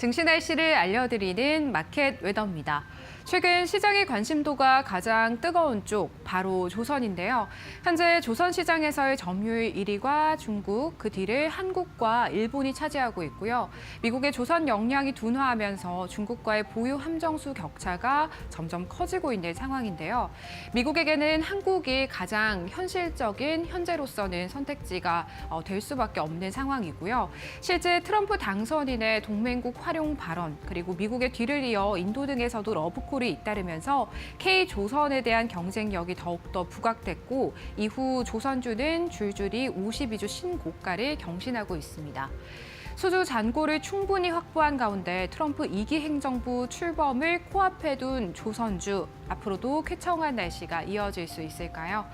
증시 날씨를 알려드리는 마켓 웨더입니다. 최근 시장의 관심도가 가장 뜨거운 쪽, 바로 조선인데요. 현재 조선 시장에서의 점유율 1위가 중국, 그 뒤를 한국과 일본이 차지하고 있고요. 미국의 조선 역량이 둔화하면서 중국과의 보유 함정수 격차가 점점 커지고 있는 상황인데요. 미국에게는 한국이 가장 현실적인 현재로서는 선택지가 될 수밖에 없는 상황이고요. 실제 트럼프 당선인의 동맹국 활용 발언, 그리고 미국의 뒤를 이어 인도 등에서도 러브콜이 잇따르면서 K조선에 대한 경쟁력이 더욱더 부각됐고 이후 조선주는 줄줄이 52주 신고가를 경신하고 있습니다. 수주 잔고를 충분히 확보한 가운데 트럼프 2기 행정부 출범을 코앞에 둔 조선주, 앞으로도 쾌청한 날씨가 이어질 수 있을까요?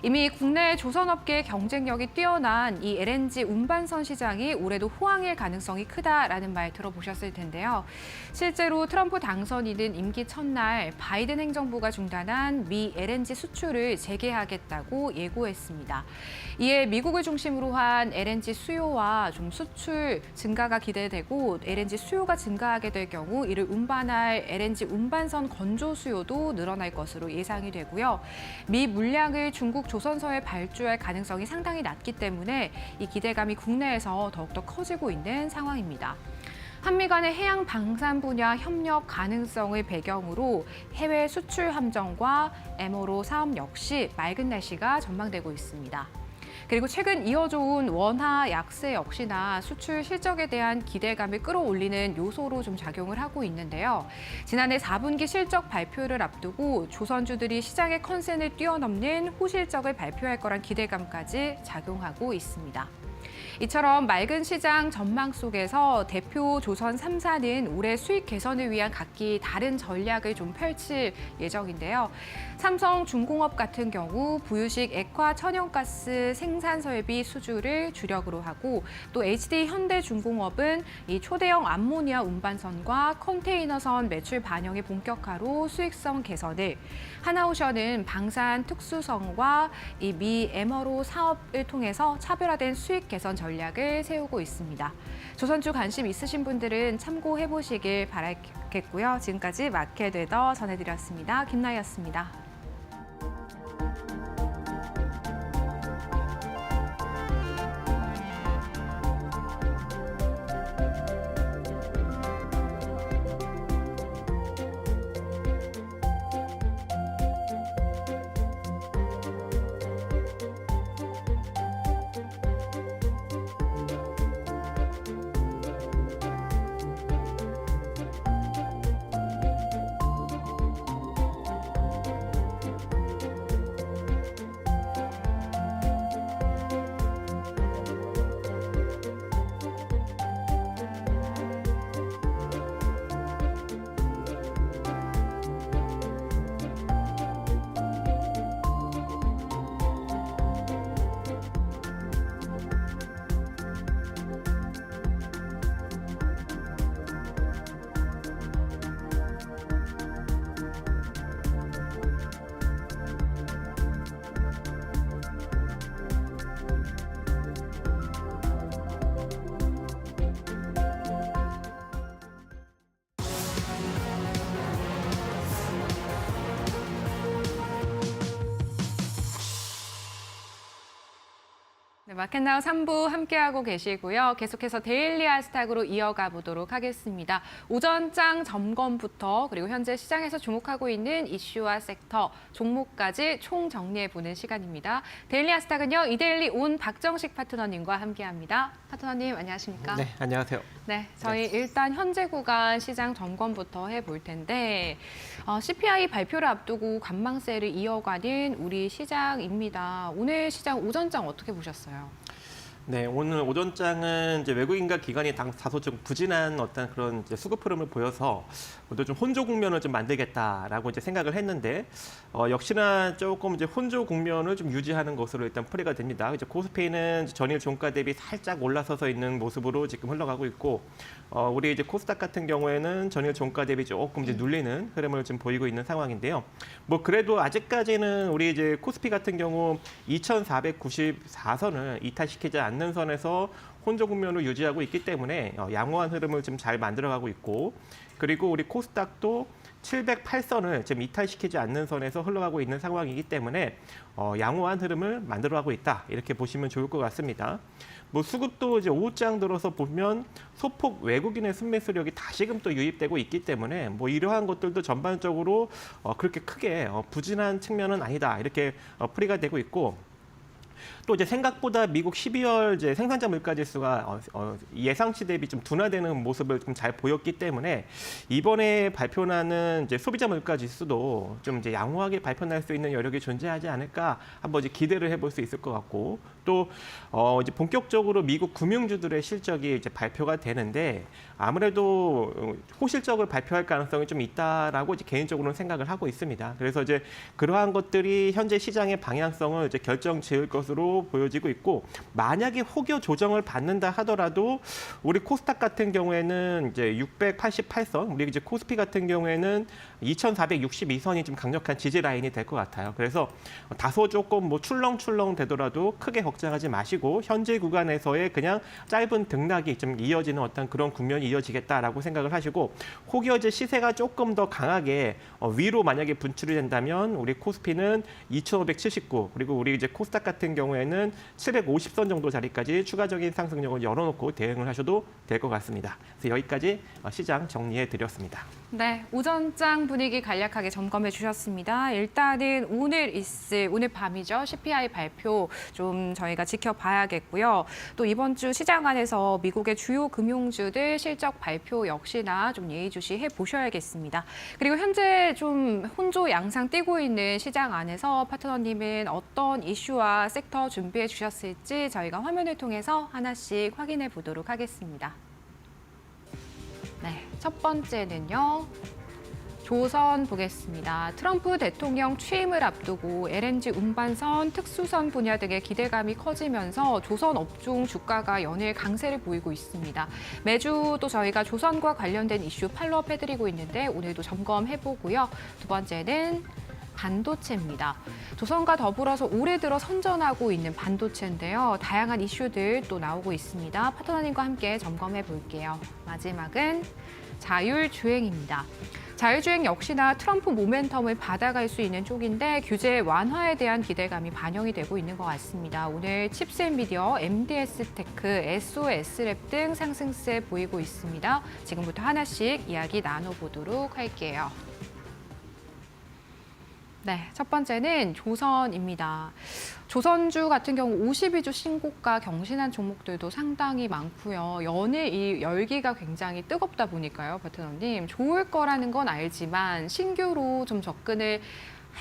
이미 국내 조선업계의 경쟁력이 뛰어난 이 LNG 운반선 시장이 올해도 호황일 가능성이 크다라는 말 들어보셨을 텐데요. 실제로 트럼프 당선인은 임기 첫날 바이든 행정부가 중단한 미 LNG 수출을 재개하겠다고 예고했습니다. 이에 미국을 중심으로 한 LNG 수요와 좀 수출 증가가 기대되고 LNG 수요가 증가하게 될 경우 이를 운반할 LNG 운반선 건조 수요도 늘어날 것으로 예상이 되고요. 미 물량을 중국 조선서에 발주할 가능성이 상당히 낮기 때문에 이 기대감이 국내에서 더욱더 커지고 있는 상황입니다. 한미 간의 해양 방산 분야 협력 가능성을 배경으로 해외 수출 함정과 MRO 사업 역시 맑은 날씨가 전망되고 있습니다. 그리고 최근 이어져온 원화 약세 역시나 수출 실적에 대한 기대감을 끌어올리는 요소로 좀 작용을 하고 있는데요. 지난해 4분기 실적 발표를 앞두고 조선주들이 시장의 컨센을 뛰어넘는 호실적을 발표할 거란 기대감까지 작용하고 있습니다. 이처럼 맑은 시장 전망 속에서 대표 조선 3사는 올해 수익 개선을 위한 각기 다른 전략을 좀 펼칠 예정인데요. 삼성중공업 같은 경우 부유식 액화 천연가스 생산 설비 수주를 주력으로 하고 또 HD현대중공업은 이 초대형 암모니아 운반선과 컨테이너선 매출 반영의 본격화로 수익성 개선을, 하나오션은 방산 특수성과 이 미 MRO 사업을 통해서 차별화된 수익 개선 전략을 세우고 있습니다. 조선주 관심 있으신 분들은 참고해 보시길 바라겠고요. 지금까지 마켓 웨더 전해드렸습니다. 김나희였습니다. 네, 마켓나우 3부 함께하고 계시고요. 계속해서 데일리 하스탁으로 이어가 보도록 하겠습니다. 오전장 점검부터 그리고 현재 시장에서 주목하고 있는 이슈와 섹터, 종목까지 총 정리해보는 시간입니다. 데일리 하스탁은요, 이데일리 온 박정식 파트너님과 함께합니다. 파트너님 안녕하십니까? 네, 안녕하세요. 네, 저희 일단 현재 구간 시장 점검부터 해볼 텐데 CPI 발표를 앞두고 관망세를 이어가는 우리 시장입니다. 오늘 시장 오전장 어떻게 보셨어요? 네, 오늘 오전장은 이제 외국인과 기관이 다소 좀 부진한 어떤 그런 이제 수급 흐름을 보여서 오늘 좀 혼조 국면을 좀 만들겠다라고 이제 생각을 했는데 역시나 조금 이제 혼조 국면을 좀 유지하는 것으로 일단 풀이가 됩니다. 이제 코스피는 전일 종가 대비 살짝 올라서서 있는 모습으로 지금 흘러가고 있고 우리 이제 코스닥 같은 경우에는 전일 종가 대비 조금 이제 눌리는 흐름을 지금 보이고 있는 상황인데요. 뭐 그래도 아직까지는 우리 이제 코스피 같은 경우 2,494선을 이탈시키지 않는 선에서 혼조 국면을 유지하고 있기 때문에 양호한 흐름을 좀 잘 만들어가고 있고, 그리고 우리 코스닥도 708선을 지금 이탈시키지 않는 선에서 흘러가고 있는 상황이기 때문에 양호한 흐름을 만들어가고 있다, 이렇게 보시면 좋을 것 같습니다. 뭐 수급도 이제 오후장 들어서 보면 소폭 외국인의 순매수력이 다시금 또 유입되고 있기 때문에 뭐 이러한 것들도 전반적으로 그렇게 크게 부진한 측면은 아니다, 이렇게 풀이가 되고 있고, 또 이제 생각보다 미국 12월 이제 생산자 물가 지수가 예상치 대비 좀 둔화되는 모습을 좀 잘 보였기 때문에 이번에 발표나는 이제 소비자 물가 지수도 좀 이제 양호하게 발표날 수 있는 여력이 존재하지 않을까 한번 이제 기대를 해볼 수 있을 것 같고, 또 이제 본격적으로 미국 금융주들의 실적이 이제 발표가 되는데 아무래도 호실적을 발표할 가능성이 좀 있다라고 이제 개인적으로는 생각을 하고 있습니다. 그래서 이제 그러한 것들이 현재 시장의 방향성을 이제 결정 지을 것으로 보여지고 있고, 만약에 혹여 조정을 받는다 하더라도 우리 코스닥 같은 경우에는 이제 688선, 우리 이제 코스피 같은 경우에는 2462선이 좀 강력한 지지 라인이 될 것 같아요. 그래서 다소 조금 뭐 출렁출렁 되더라도 크게 걱정하지 마시고 현재 구간에서의 그냥 짧은 등락이 좀 이어지는 어떤 그런 국면이 이어지겠다라고 생각을 하시고, 혹여 이제 시세가 조금 더 강하게 위로 만약에 분출이 된다면 우리 코스피는 2579, 그리고 우리 이제 코스닥 같은 경우에는 750선 정도 자리까지 추가적인 상승력을 열어놓고 대응을 하셔도 될 것 같습니다. 그래서 여기까지 시장 정리해 드렸습니다. 네, 오전장 분위기 간략하게 점검해 주셨습니다. 일단은 오늘 밤이죠. CPI 발표 좀 저희가 지켜봐야겠고요. 또 이번 주 시장 안에서 미국의 주요 금융주들 실적 발표 역시나 좀 예의주시해 보셔야겠습니다. 그리고 현재 좀 혼조 양상 띄고 있는 시장 안에서 파트너님은 어떤 이슈와 섹터 준비해 주셨을지 저희가 화면을 통해서 하나씩 확인해 보도록 하겠습니다. 네, 첫 번째는요. 조선 보겠습니다. 트럼프 대통령 취임을 앞두고 LNG 운반선, 특수선 분야 등의 기대감이 커지면서 조선 업종 주가가 연일 강세를 보이고 있습니다. 매주 또 저희가 조선과 관련된 이슈 팔로업 해드리고 있는데 오늘도 점검해보고요. 두 번째는 반도체입니다. 조선과 더불어서 올해 들어 선전하고 있는 반도체인데요. 다양한 이슈들 또 나오고 있습니다. 파트너님과 함께 점검해 볼게요. 마지막은 자율주행입니다. 자율주행 역시나 트럼프 모멘텀을 받아갈 수 있는 쪽인데 규제 완화에 대한 기대감이 반영이 되고 있는 것 같습니다. 오늘 칩스앤미디어, MDS테크, SOS랩 등 상승세 보이고 있습니다. 지금부터 하나씩 이야기 나눠보도록 할게요. 네, 첫 번째는 조선입니다. 조선주 같은 경우 52주 신고가 경신한 종목들도 상당히 많고요. 연일 이 열기가 굉장히 뜨겁다 보니까요, 파트너님. 좋을 거라는 건 알지만 신규로 좀 접근을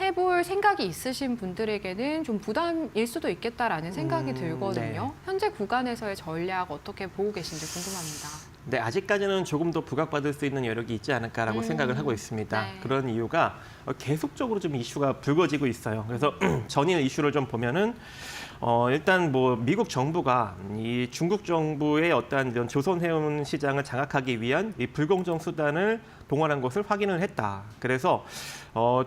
해볼 생각이 있으신 분들에게는 좀 부담일 수도 있겠다라는 생각이 들거든요. 네. 현재 구간에서의 전략 어떻게 보고 계신지 궁금합니다. 네, 아직까지는 조금 더 부각받을 수 있는 여력이 있지 않을까라고 생각을 하고 있습니다. 네. 그런 이유가 계속적으로 좀 이슈가 불거지고 있어요. 그래서 전일 이슈를 좀 보면은 일단 뭐 미국 정부가 이 중국 정부의 어떠한 이런 조선 해운 시장을 장악하기 위한 이 불공정 수단을 동원한 것을 확인을 했다. 그래서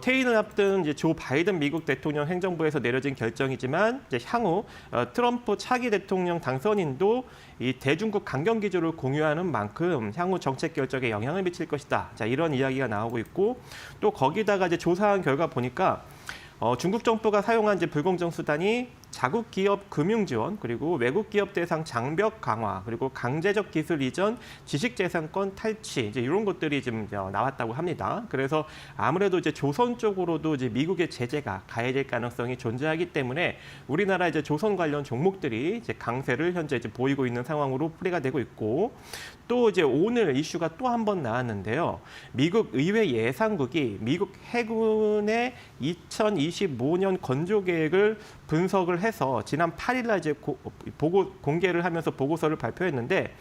퇴임을 앞둔 이제 조 바이든 미국 대통령 행정부에서 내려진 결정이지만 이제 향후 트럼프 차기 대통령 당선인도 이 대중국 강경 기조를 공유하는 만큼 향후 정책 결정에 영향을 미칠 것이다. 자, 이런 이야기가 나오고 있고, 또 거기다가 이제 조사한 결과 보니까 중국 정부가 사용한 이제 불공정 수단이 자국 기업 금융 지원, 그리고 외국 기업 대상 장벽 강화, 그리고 강제적 기술 이전, 지식재산권 탈취, 이제 이런 것들이 지금 나왔다고 합니다. 그래서 아무래도 이제 조선 쪽으로도 이제 미국의 제재가 가해질 가능성이 존재하기 때문에 우리나라 이제 조선 관련 종목들이 이제 강세를 현재 이제 보이고 있는 상황으로 풀이가 되고 있고, 또 이제 오늘 이슈가 또 한 번 나왔는데요. 미국 의회 예상국이 미국 해군의 2025년 건조 계획을 분석을 해서 지난 8일 날 이제 공개를 하면서 보고서를 발표했는데,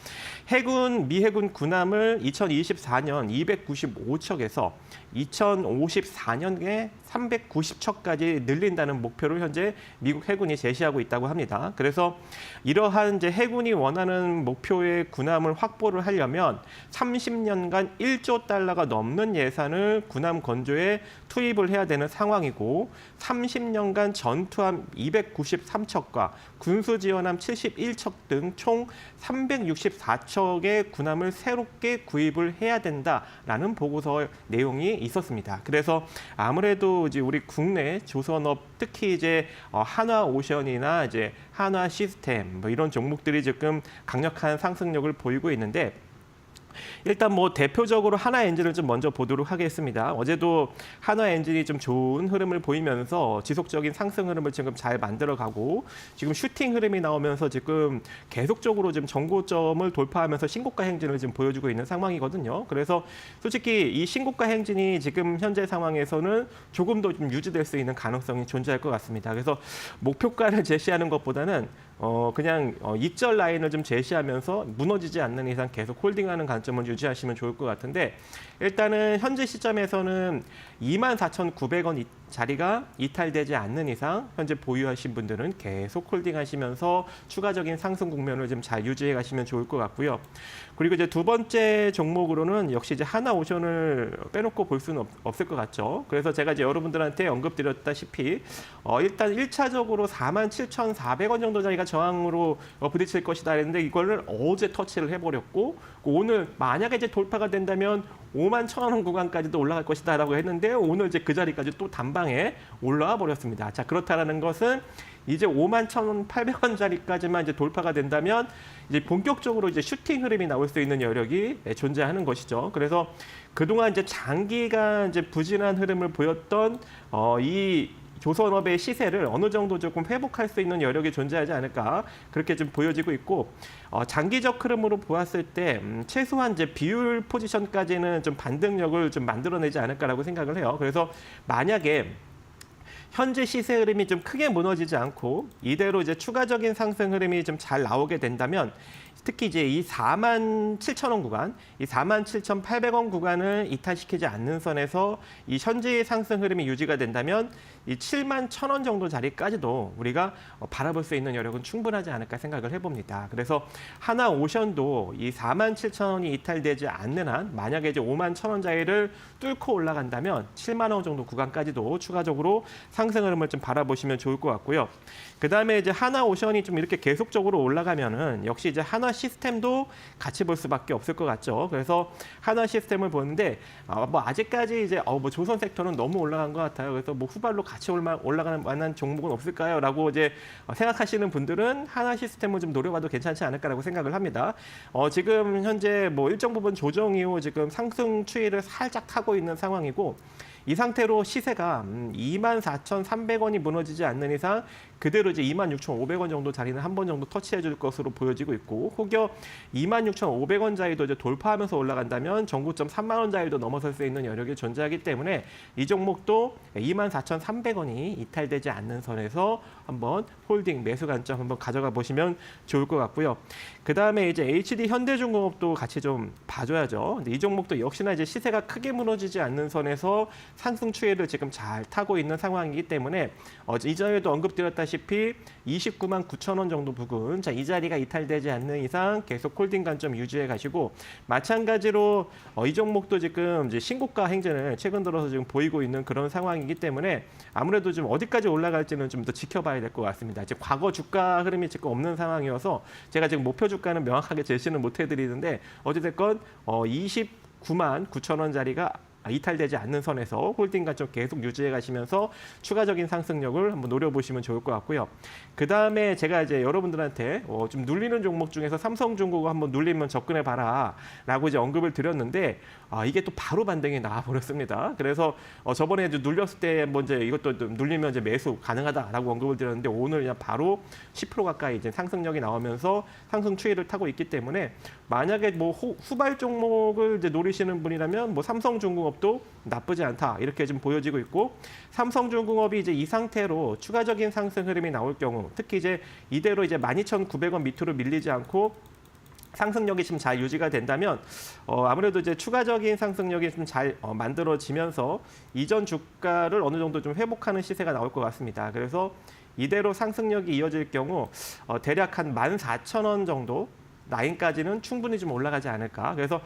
미 해군 군함을 2024년 295척에서 2054년에 390척까지 늘린다는 목표를 현재 미국 해군이 제시하고 있다고 합니다. 그래서 이러한 이제 해군이 원하는 목표의 군함을 확보를 하려면 30년간 1조 달러가 넘는 예산을 군함 건조에 투입을 해야 되는 상황이고 30년간 전투함 293척과 군수지원함 71척 등 총 364척의 군함을 새롭게 구입을 해야 된다라는 보고서 내용이 있었습니다. 그래서 아무래도 이제 우리 국내 조선업 특히 이제 한화오션이나 이제 한화 시스템 뭐 이런 종목들이 지금 강력한 상승력을 보이고 있는데 일단 뭐 대표적으로 한화 엔진을 좀 먼저 보도록 하겠습니다. 어제도 한화 엔진이 좀 좋은 흐름을 보이면서 지속적인 상승 흐름을 지금 잘 만들어가고 지금 슈팅 흐름이 나오면서 지금 계속적으로 지금 정고점을 돌파하면서 신고가 행진을 지금 보여주고 있는 상황이거든요. 그래서 솔직히 이 신고가 행진이 지금 현재 상황에서는 조금 더 좀 유지될 수 있는 가능성이 존재할 것 같습니다. 그래서 목표가를 제시하는 것보다는 그냥 익절 라인을 좀 제시하면서 무너지지 않는 이상 계속 홀딩하는 관점을 유지하시면 좋을 것 같은데 일단은 현재 시점에서는 24,900원 자리가 이탈되지 않는 이상 현재 보유하신 분들은 계속 홀딩하시면서 추가적인 상승 국면을 좀 잘 유지해 가시면 좋을 것 같고요. 그리고 이제 두 번째 종목으로는 역시 이제 하나오션을 빼놓고 볼 수는 없을 것 같죠. 그래서 제가 이제 여러분들한테 언급드렸다시피 일단 1차적으로 47,400원 정도 자리가 저항으로 부딪힐 것이다 했는데 이거를 어제 터치를 해버렸고 오늘 만약에 이제 돌파가 된다면 51,000원 구간까지도 올라갈 것이다라고 했는데 오늘 이제 그 자리까지 또 단방에 올라와 버렸습니다. 자, 그렇다라는 것은 이제 51,800원 자리까지만 이제 돌파가 된다면 이제 본격적으로 이제 슈팅 흐름이 나올 수 있는 여력이 존재하는 것이죠. 그래서 그동안 이제 장기간 이제 부진한 흐름을 보였던 이 조선업의 시세를 어느 정도 조금 회복할 수 있는 여력이 존재하지 않을까 그렇게 좀 보여지고 있고 장기적 흐름으로 보았을 때 최소한 이제 비율 포지션까지는 좀 반등력을 좀 만들어내지 않을까라고 생각을 해요. 그래서 만약에 현재 시세 흐름이 좀 크게 무너지지 않고 이대로 이제 추가적인 상승 흐름이 좀 잘 나오게 된다면 특히 이제 이 47,000원 구간, 이 47,800원 구간을 이탈시키지 않는 선에서 이 현재의 상승 흐름이 유지가 된다면 이 71,000원 정도 자리까지도 우리가 바라볼 수 있는 여력은 충분하지 않을까 생각을 해봅니다. 그래서 하나오션도 이 47,000원이 이탈되지 않는 한 만약에 이제 51,000원 자리를 뚫고 올라간다면 7만 원 정도 구간까지도 추가적으로 상승 흐름을 좀 바라보시면 좋을 것 같고요. 그 다음에 이제 하나오션이 좀 이렇게 계속적으로 올라가면은 역시 이제 한화 시스템도 같이 볼 수밖에 없을 것 같죠. 그래서 한화 시스템을 보는데 뭐 아직까지 이제 뭐 조선 섹터는 너무 올라간 것 같아요. 그래서 뭐 후발로 같이 올라가는 만한 종목은 없을까요?라고 이제 생각하시는 분들은 한화 시스템을 좀 노려봐도 괜찮지 않을까라고 생각을 합니다. 지금 현재 뭐 일정 부분 조정 이후 지금 상승 추이를 살짝 타고 있는 상황이고. 이 상태로 시세가 24,300원이 무너지지 않는 이상 그대로 이제 26,500원 정도 자리는 한 번 정도 터치해 줄 것으로 보여지고 있고 혹여 26,500원 자리도 이제 돌파하면서 올라간다면 정고점 3만 원 자리도 넘어설 수 있는 여력이 존재하기 때문에 이 종목도 24,300원이 이탈되지 않는 선에서 한번 홀딩 매수 관점 한번 가져가 보시면 좋을 것 같고요. 그 다음에 이제 HD 현대중공업도 같이 좀 봐줘야죠. 근데 이 종목도 역시나 이제 시세가 크게 무너지지 않는 선에서 상승 추이를 지금 잘 타고 있는 상황이기 때문에 이전에도 언급드렸다시피 29만 9천 원 정도 부근 이 자리가 이탈되지 않는 이상 계속 홀딩 관점 유지해 가시고 마찬가지로 이 종목도 지금 이제 신고가 행진을 최근 들어서 지금 보이고 있는 그런 상황이기 때문에 아무래도 좀 어디까지 올라갈지는 좀 더 지켜봐야 될 것 같습니다. 지금 과거 주가 흐름이 지금 없는 상황이어서 제가 지금 목표 주가는 명확하게 제시는 못 해드리는데 어찌됐건 29만 9천 원 자리가 이탈되지 않는 선에서 홀딩 관점 계속 유지해 가시면서 추가적인 상승력을 한번 노려보시면 좋을 것 같고요. 그 다음에 제가 이제 여러분들한테 좀 눌리는 종목 중에서 삼성중공업 한번 눌리면 접근해 봐라 라고 이제 언급을 드렸는데 이게 또 바로 반등이 나와 버렸습니다. 그래서 저번에 이제 눌렸을 때 뭐 이제 이것도 눌리면 이제 매수 가능하다라고 언급을 드렸는데 오늘 그냥 바로 10% 가까이 이제 상승력이 나오면서 상승 추이를 타고 있기 때문에 만약에 뭐 후발 종목을 이제 노리시는 분이라면 뭐 삼성중공업도 나쁘지 않다 이렇게 좀 보여지고 있고 삼성중공업이 이제 이 상태로 추가적인 상승 흐름이 나올 경우 특히 이제 이대로 이제 12,900원 밑으로 밀리지 않고 상승력이 지금 잘 유지가 된다면 아무래도 이제 추가적인 상승력이 좀 잘 만들어지면서 이전 주가를 어느 정도 좀 회복하는 시세가 나올 것 같습니다. 그래서 이대로 상승력이 이어질 경우 대략 한 14,000원 정도 라인까지는 충분히 좀 올라가지 않을까. 그래서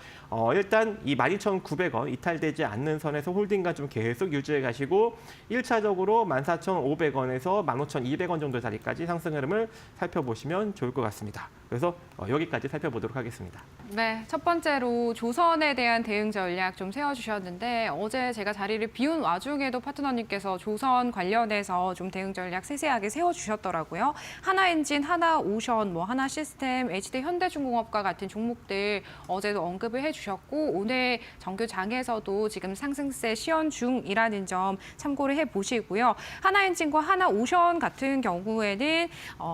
일단 이 12,900원 이탈되지 않는 선에서 홀딩과 좀 계속 유지해 가시고 1차적으로 14,500원에서 15,200원 정도 자리까지 상승 흐름을 살펴보시면 좋을 것 같습니다. 그래서 여기까지 살펴보도록 하겠습니다. 네, 첫 번째로 조선에 대한 대응 전략 좀 세워주셨는데 어제 제가 자리를 비운 와중에도 파트너님께서 조선 관련해서 좀 대응 전략 세세하게 세워주셨더라고요. 하나엔진, 하나오션, 하나시스템, HD 현대중공업과 같은 종목들 어제도 언급을 해주셨고 오늘 정규장에서도 지금 상승세 시연 중이라는 점 참고를 해보시고요. 하나엔진과 하나오션 같은 경우에는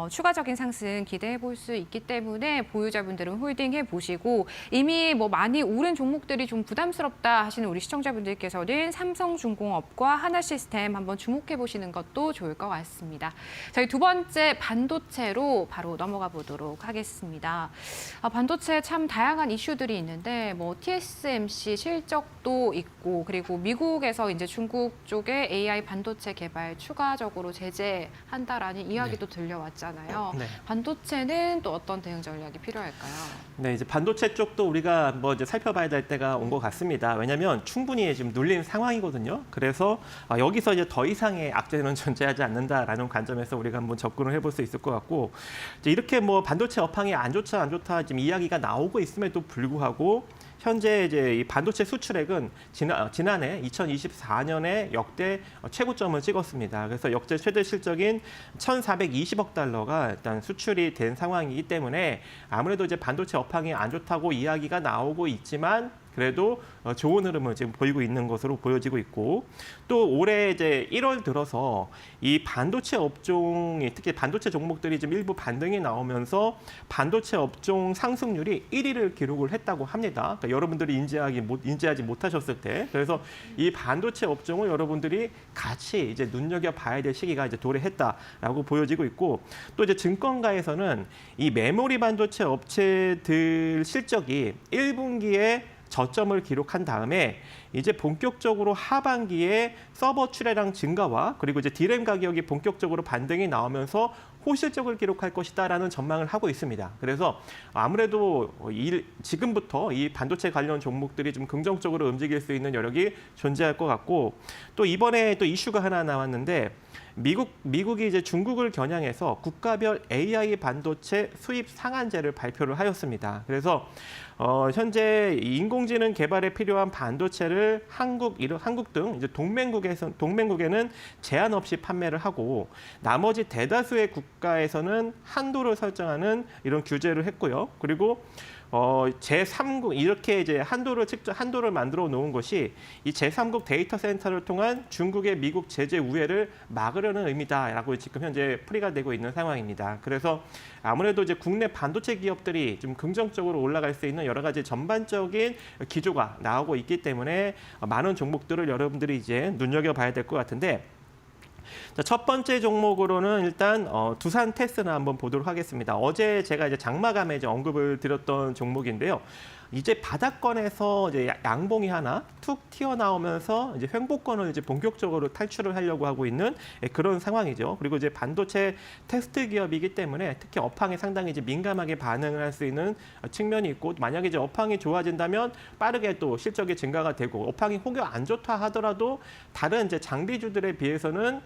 추가적인 상승 기대해 볼 수 있기 때문에 보유자분들은 홀딩해 보시고 이미 많이 오른 종목들이 좀 부담스럽다 하시는 우리 시청자분들께서는 삼성중공업과 하나시스템 한번 주목해 보시는 것도 좋을 것 같습니다. 저희 두 번째 반도체로 바로 넘어가 보도록 하겠습니다. 반도체 참 다양한 이슈들이 있는데 TSMC 실적도 있고 그리고 미국에서 이제 중국 쪽에 AI 반도체 개발 추가적으로 제재한다라는 이야기도 들려왔잖아요. 네. 반도체는 또 어떤 대응 전략이 필요할까요? 네, 이제 반도체 쪽도 우리가 이제 살펴봐야 될 때가 온 것 같습니다. 왜냐하면 충분히 지금 눌린 상황이거든요. 그래서 여기서 이제 더 이상의 악재는 존재하지 않는다라는 관점에서 우리가 한번 접근을 해볼 수 있을 것 같고 이제 이렇게 반도체 업황이 안 좋다 지금 이야기가 나오고 있음에도 불구하고 현재 이제 이 반도체 수출액은 지난해 2024년에 역대 최고점을 찍었습니다. 그래서 역대 최대 실적인 1,420억 달러가 일단 수출이 된 상황이기 때문에 아무래도 이제 반도체 업황이 안 좋다고 이야기가 나오고 있지만 그래도 좋은 흐름을 지금 보이고 있는 것으로 보여지고 있고 또 올해 이제 1월 들어서 이 반도체 업종이 특히 반도체 종목들이 지금 일부 반등이 나오면서 반도체 업종 상승률이 1위를 기록을 했다고 합니다. 그러니까 여러분들이 인지하지 못하셨을 때 그래서 이 반도체 업종을 여러분들이 같이 이제 눈여겨봐야 될 시기가 이제 도래했다라고 보여지고 있고 또 이제 증권가에서는 이 메모리 반도체 업체들 실적이 1분기에 저점을 기록한 다음에 이제 본격적으로 하반기에 서버 출하량 증가와 그리고 이제 디램 가격이 본격적으로 반등이 나오면서 호실적을 기록할 것이다라는 전망을 하고 있습니다. 그래서 아무래도 지금부터 이 반도체 관련 종목들이 좀 긍정적으로 움직일 수 있는 여력이 존재할 것 같고 또 이번에 또 이슈가 하나 나왔는데 미국이 이제 중국을 겨냥해서 국가별 AI 반도체 수입 상한제를 발표를 하였습니다. 그래서 현재 인공지능 개발에 필요한 반도체를 한국 등 이제 동맹국에는 제한 없이 판매를 하고 나머지 대다수의 국가에서는 한도를 설정하는 이런 규제를 했고요. 그리고 제3국 이렇게 이제 한도를 만들어 놓은 것이 이 제3국 데이터 센터를 통한 중국의 미국 제재 우회를 막으려는 의미다라고 지금 현재 풀이가 되고 있는 상황입니다. 그래서 아무래도 이제 국내 반도체 기업들이 좀 긍정적으로 올라갈 수 있는 여러 가지 전반적인 기조가 나오고 있기 때문에 많은 종목들을 여러분들이 이제 눈여겨봐야 될 것 같은데. 자, 첫 번째 종목으로는 일단 두산 테스나 한번 보도록 하겠습니다. 어제 제가 이제 장마감에 이제 언급을 드렸던 종목인데요. 이제 바닥권에서 이제 양봉이 하나 툭 튀어나오면서 이제 횡보권을 이제 본격적으로 탈출을 하려고 하고 있는 그런 상황이죠. 그리고 이제 반도체 테스트 기업이기 때문에 특히 업황에 상당히 이제 민감하게 반응을 할 수 있는 측면이 있고 만약에 이제 업황이 좋아진다면 빠르게 또 실적이 증가가 되고 업황이 혹여 안 좋다 하더라도 다른 이제 장비주들에 비해서는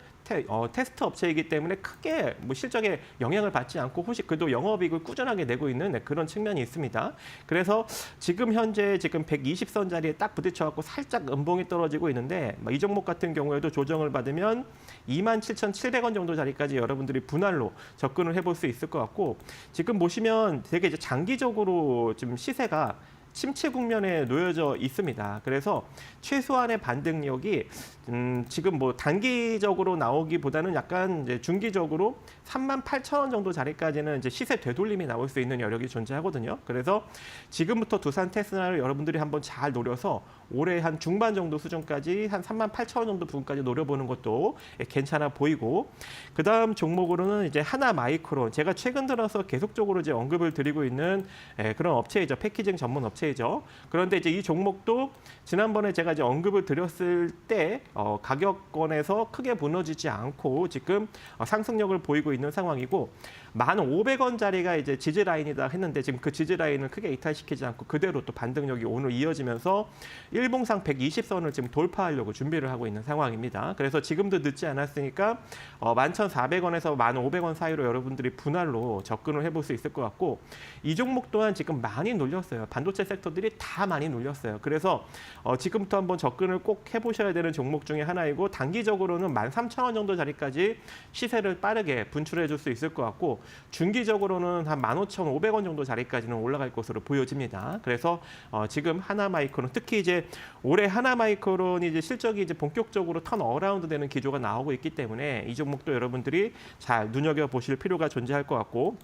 테스트 업체이기 때문에 크게 실적에 영향을 받지 않고 혹시 그래도 영업이익을 꾸준하게 내고 있는 그런 측면이 있습니다. 그래서 지금 현재 120선 자리에 딱 부딪혀갖고 살짝 음봉이 떨어지고 있는데 이 종목 같은 경우에도 조정을 받으면 27,700원 정도 자리까지 여러분들이 분할로 접근을 해볼 수 있을 것 같고 지금 보시면 되게 이제 장기적으로 지금 시세가 침체 국면에 놓여져 있습니다. 그래서 최소한의 반등력이 지금 뭐 단기적으로 나오기보다는 약간 이제 중기적으로 38,000원 정도 자리까지는 이제 시세 되돌림이 나올 수 있는 여력이 존재하거든요. 그래서 지금부터 두산 테스라를 여러분들이 한번 잘 노려서 올해 한 중반 정도 수준까지 한 38,000원 정도 부분까지 노려보는 것도 괜찮아 보이고, 그다음 종목으로는 이제 하나마이크론, 제가 최근 들어서 계속적으로 이제 언급을 드리고 있는 그런 업체이죠. 패키징 전문 업체이죠. 그런데 이제 이 종목도 지난번에 제가 이제 언급을 드렸을 때 가격권에서 크게 무너지지 않고 지금 상승력을 보이고 있는 상황이고, 1,500원짜리가 이제 지지 라인이다 했는데 지금 그 지지 라인을 크게 이탈시키지 않고 그대로 또 반등력이 오늘 이어지면서 일봉상 120선을 지금 돌파하려고 준비를 하고 있는 상황입니다. 그래서 지금도 늦지 않았으니까 11,400원에서 1,500원 사이로 여러분들이 분할로 접근을 해볼 수 있을 것 같고, 이 종목 또한 지금 많이 눌렸어요. 반도체 섹터들이 다 많이 눌렸어요. 그래서 지금부터 한번 접근을 꼭 해보셔야 되는 종목 중에 하나이고, 단기적으로는 13,000원 정도 자리까지 시세를 빠르게 분출해 줄 수 있을 것 같고, 중기적으로는 한 15,500원 정도 자리까지는 올라갈 것으로 보여집니다. 그래서 지금 하나마이크론, 특히 이제 올해 하나마이크론이 이제 실적이 이제 본격적으로 턴 어라운드 되는 기조가 나오고 있기 때문에 이 종목도 여러분들이 잘 눈여겨 보실 필요가 존재할 것 같고,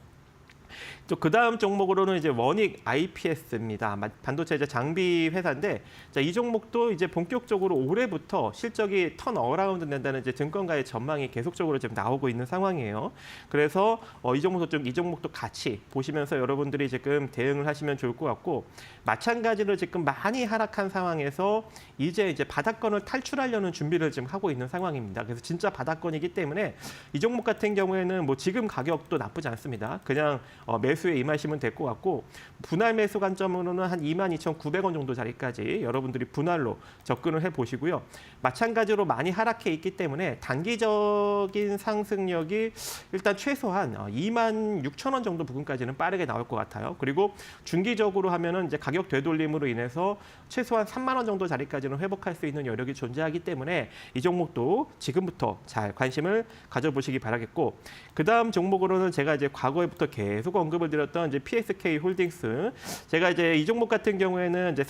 또 그다음 종목으로는 이제 원익 IPS입니다. 반도체 이제 장비 회사인데, 자, 이 종목도 이제 본격적으로 올해부터 실적이 턴 어라운드 된다는 이제 증권가의 전망이 계속적으로 지금 나오고 있는 상황이에요. 그래서 이 종목도 같이 보시면서 여러분들이 지금 대응을 하시면 좋을 것 같고, 마찬가지로 지금 많이 하락한 상황에서 이제 바닥권을 탈출하려는 준비를 지금 하고 있는 상황입니다. 그래서 진짜 바닥권이기 때문에 이 종목 같은 경우에는 뭐 지금 가격도 나쁘지 않습니다. 그냥 매수에 임하시면 될 것 같고, 분할 매수 관점으로는 한 22,900원 정도 자리까지 여러분들이 분할로 접근을 해보시고요. 마찬가지로 많이 하락해 있기 때문에 단기적인 상승력이 일단 최소한 26,000원 정도 부분까지는 빠르게 나올 것 같아요. 그리고 중기적으로 하면은 이제 가격 되돌림으로 인해서 최소한 3만 원 정도 자리까지는 회복할 수 있는 여력이 존재하기 때문에 이 종목도 지금부터 잘 관심을 가져보시기 바라겠고, 그다음 종목으로는 제가 이제 과거에부터 계속 언급을 드렸던 이제 PSK 홀딩스, 제가 이제 이 종목 같은 경우에는 이제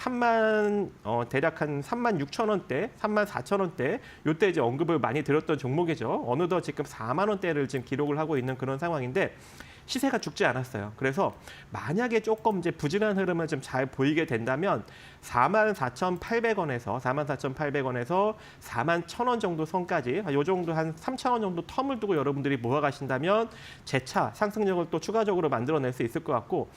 대략 한 36,000원대, 34,000원대 요때 이제 언급을 많이 드렸던 종목이죠. 어느덧 지금 4만 원대를 지금 기록을 하고 있는 그런 상황인데, 시세가 죽지 않았어요. 그래서 만약에 조금 이제 부진한 흐름을 좀 잘 보이게 된다면 44,800원에서 41,000원 정도 선까지 이 정도 한 3,000원 정도 텀을 두고 여러분들이 모아가신다면 재차 상승력을 또 추가적으로 만들어낼 수 있을 것 같고,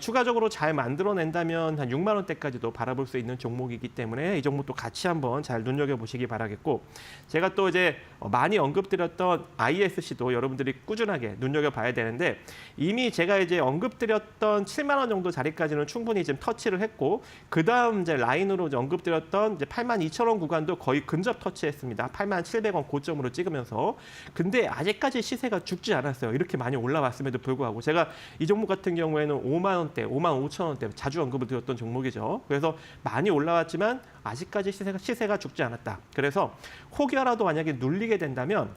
추가적으로 잘 만들어낸다면 한 6만 원대까지도 바라볼 수 있는 종목이기 때문에 이 종목도 같이 한번 잘 눈여겨보시기 바라겠고, 제가 또 이제 많이 언급드렸던 ISC도 여러분들이 꾸준하게 눈여겨봐야 되는데, 이미 제가 이제 언급드렸던 7만 원 정도 자리까지는 충분히 지금 터치를 했고, 그 다음 이제 라인으로 이제 언급드렸던 이제 82,000원 구간도 거의 근접 터치했습니다. 87,700원 고점으로 찍으면서. 근데 아직까지 시세가 죽지 않았어요. 이렇게 많이 올라왔음에도 불구하고 제가 이 종목 같은 경우에는 5만 원대, 5만 5천 원대 자주 언급을 드렸던 종목이죠. 그래서 많이 올라왔지만 아직까지 시세가 죽지 않았다. 그래서 혹여라도 만약에 눌리게 된다면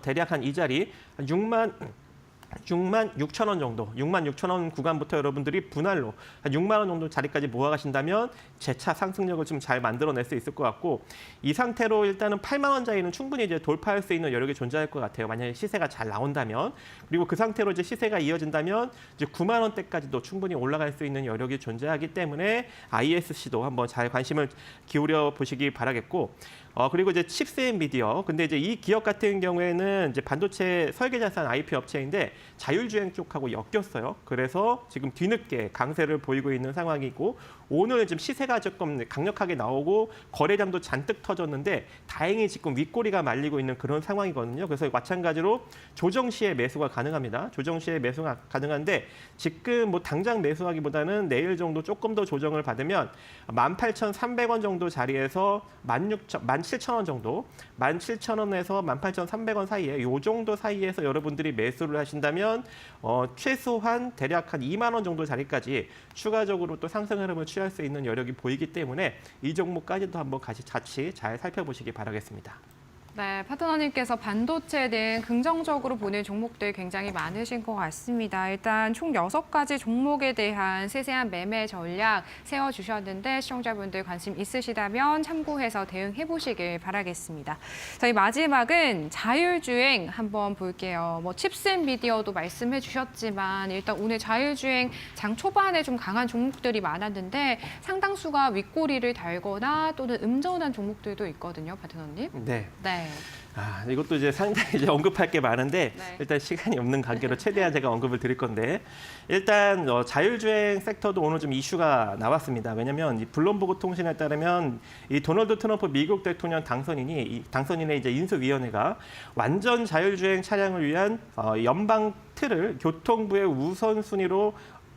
대략 한 이 자리 66,000원 정도, 66,000원 구간부터 여러분들이 분할로 한 6만 원 정도 자리까지 모아가신다면 재차 상승력을 좀 잘 만들어낼 수 있을 것 같고, 이 상태로 일단은 8만 원짜리는 충분히 이제 돌파할 수 있는 여력이 존재할 것 같아요. 만약에 시세가 잘 나온다면. 그리고 그 상태로 이제 시세가 이어진다면 이제 9만 원대까지도 충분히 올라갈 수 있는 여력이 존재하기 때문에 ISC도 한번 잘 관심을 기울여 보시기 바라겠고, 그리고 이제 칩셋 미디어. 근데 이제 이 기업 같은 경우에는 이제 반도체 설계 자산 IP 업체인데 자율주행 쪽하고 엮였어요. 그래서 지금 뒤늦게 강세를 보이고 있는 상황이고, 오늘 지금 시세가 조금 강력하게 나오고 거래량도 잔뜩 터졌는데 다행히 지금 윗꼬리가 말리고 있는 그런 상황이거든요. 그래서 마찬가지로 조정 시에 매수가 가능합니다. 조정 시에 매수가 가능한데 지금 뭐 당장 매수하기보다는 내일 정도 조금 더 조정을 받으면 18,300원 정도 자리에서 17,000원 정도, 17,000원에서 18,300원 사이에 이 정도 사이에서 여러분들이 매수를 하신다면 최소한 대략 한 2만 원 정도 자리까지 추가적으로 또 상승 흐름을 취할 수 있는 여력이 보이기 때문에 이 종목까지도 한번 같이 잘 살펴보시기 바라겠습니다. 네, 파트너님께서 반도체 등 긍정적으로 보는 종목들 굉장히 많으신 것 같습니다. 일단 총 6가지 종목에 대한 세세한 매매 전략 세워주셨는데 시청자분들 관심 있으시다면 참고해서 대응해 보시길 바라겠습니다. 저희 마지막은 자율주행 한번 볼게요. 뭐 칩셋 미디어도 말씀해 주셨지만 일단 오늘 자율주행 장 초반에 좀 강한 종목들이 많았는데 상당수가 윗꼬리를 달거나 또는 음전한 종목들도 있거든요, 파트너님. 네. 네. 이것도 이제 상당히 이제 언급할 게 많은데 네. 일단 시간이 없는 관계로 최대한 제가 언급을 드릴 건데 일단 자율주행 섹터도 오늘 좀 이슈가 나왔습니다. 왜냐하면 이 블룸버그 통신에 따르면 이 도널드 트럼프 미국 대통령 당선인의 이제 인수위원회가 완전 자율주행 차량을 위한 연방 틀을 교통부의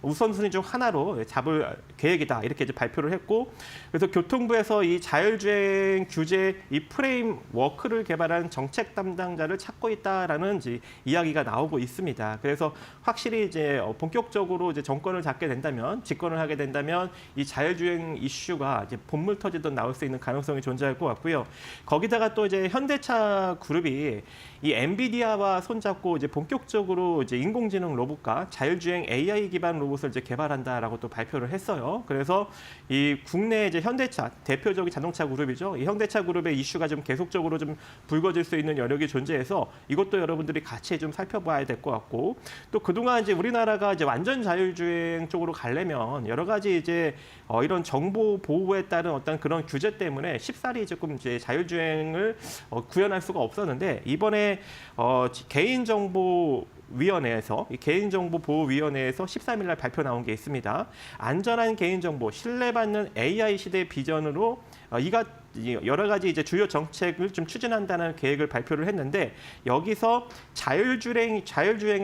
우선순위 중 하나로 잡을 계획이다 이렇게 이제 발표를 했고 그래서 교통부에서 이 자율주행 규제 이 프레임워크를 개발한 정책 담당자를 찾고 있다라는 이제 이야기가 나오고 있습니다. 그래서 확실히 이제 본격적으로 이제 정권을 잡게 된다면 집권을 하게 된다면 이 자율주행 이슈가 이제 본물 터지듯 나올 수 있는 가능성이 존재할 것 같고요. 거기다가 또 이제 현대차 그룹이 이 엔비디아와 손잡고 이제 본격적으로 이제 인공지능 로봇과 자율주행 AI 기반 로봇을 이제 개발한다라고 또 발표를 했어요. 그래서 이 국내 이제 현대차 대표적인 자동차 그룹이죠. 이 현대차 그룹의 이슈가 좀 계속적으로 좀 불거질 수 있는 여력이 존재해서 이것도 여러분들이 같이 좀 살펴봐야 될 것 같고 또 그동안 이제 우리나라가 이제 완전 자율주행 쪽으로 가려면 여러 가지 이제 이런 정보 보호에 따른 어떤 그런 규제 때문에 쉽사리 조금 이제 자율주행을 구현할 수가 없었는데 이번에 개인정보위원회에서 이 개인정보보호위원회에서 13일 날 발표 나온 게 있습니다. 안전한 개인정보, 신뢰받는 AI 시대 비전으로 여러 가지 이제 주요 정책을 좀 추진한다는 계획을 발표를 했는데 여기서 자율주행에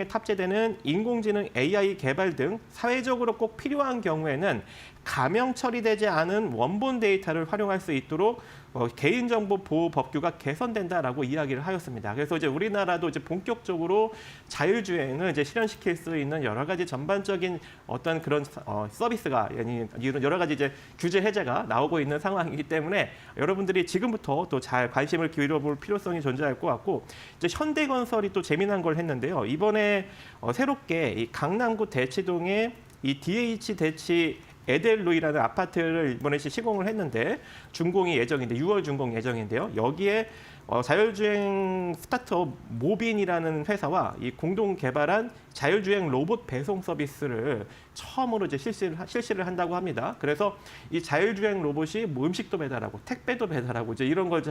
탑재되는 인공지능 AI 개발 등 사회적으로 꼭 필요한 경우에는 가명 처리되지 않은 원본 데이터를 활용할 수 있도록 개인정보 보호 법규가 개선된다라고 이야기를 하였습니다. 그래서 이제 우리나라도 이제 본격적으로 자율주행을 이제 실현시킬 수 있는 여러 가지 전반적인 어떤 그런 서비스가 이런 여러 가지 이제 규제 해제가 나오고 있는 상황이기 때문에 여러분들이 지금부터 또 잘 관심을 기울여볼 필요성이 존재할 것 같고 이제 현대건설이 또 재미난 걸 했는데요. 이번에 새롭게 이 강남구 대치동에 이 DH 대치 에델루이라는 아파트를 이번에 시공을 했는데 준공이 예정인데 6월 준공 예정인데요. 여기에 자율주행 스타트업 모빈이라는 회사와 이 공동 개발한 자율주행 로봇 배송 서비스를 처음으로 이제 실시를 한다고 합니다. 그래서 이 자율주행 로봇이 뭐 음식도 배달하고 택배도 배달하고 이제 이런 걸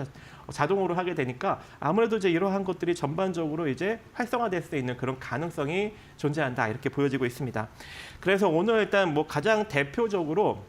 자동으로 하게 되니까 아무래도 이제 이러한 것들이 전반적으로 이제 활성화될 수 있는 그런 가능성이 존재한다 이렇게 보여지고 있습니다. 그래서 오늘 일단 뭐 가장 대표적으로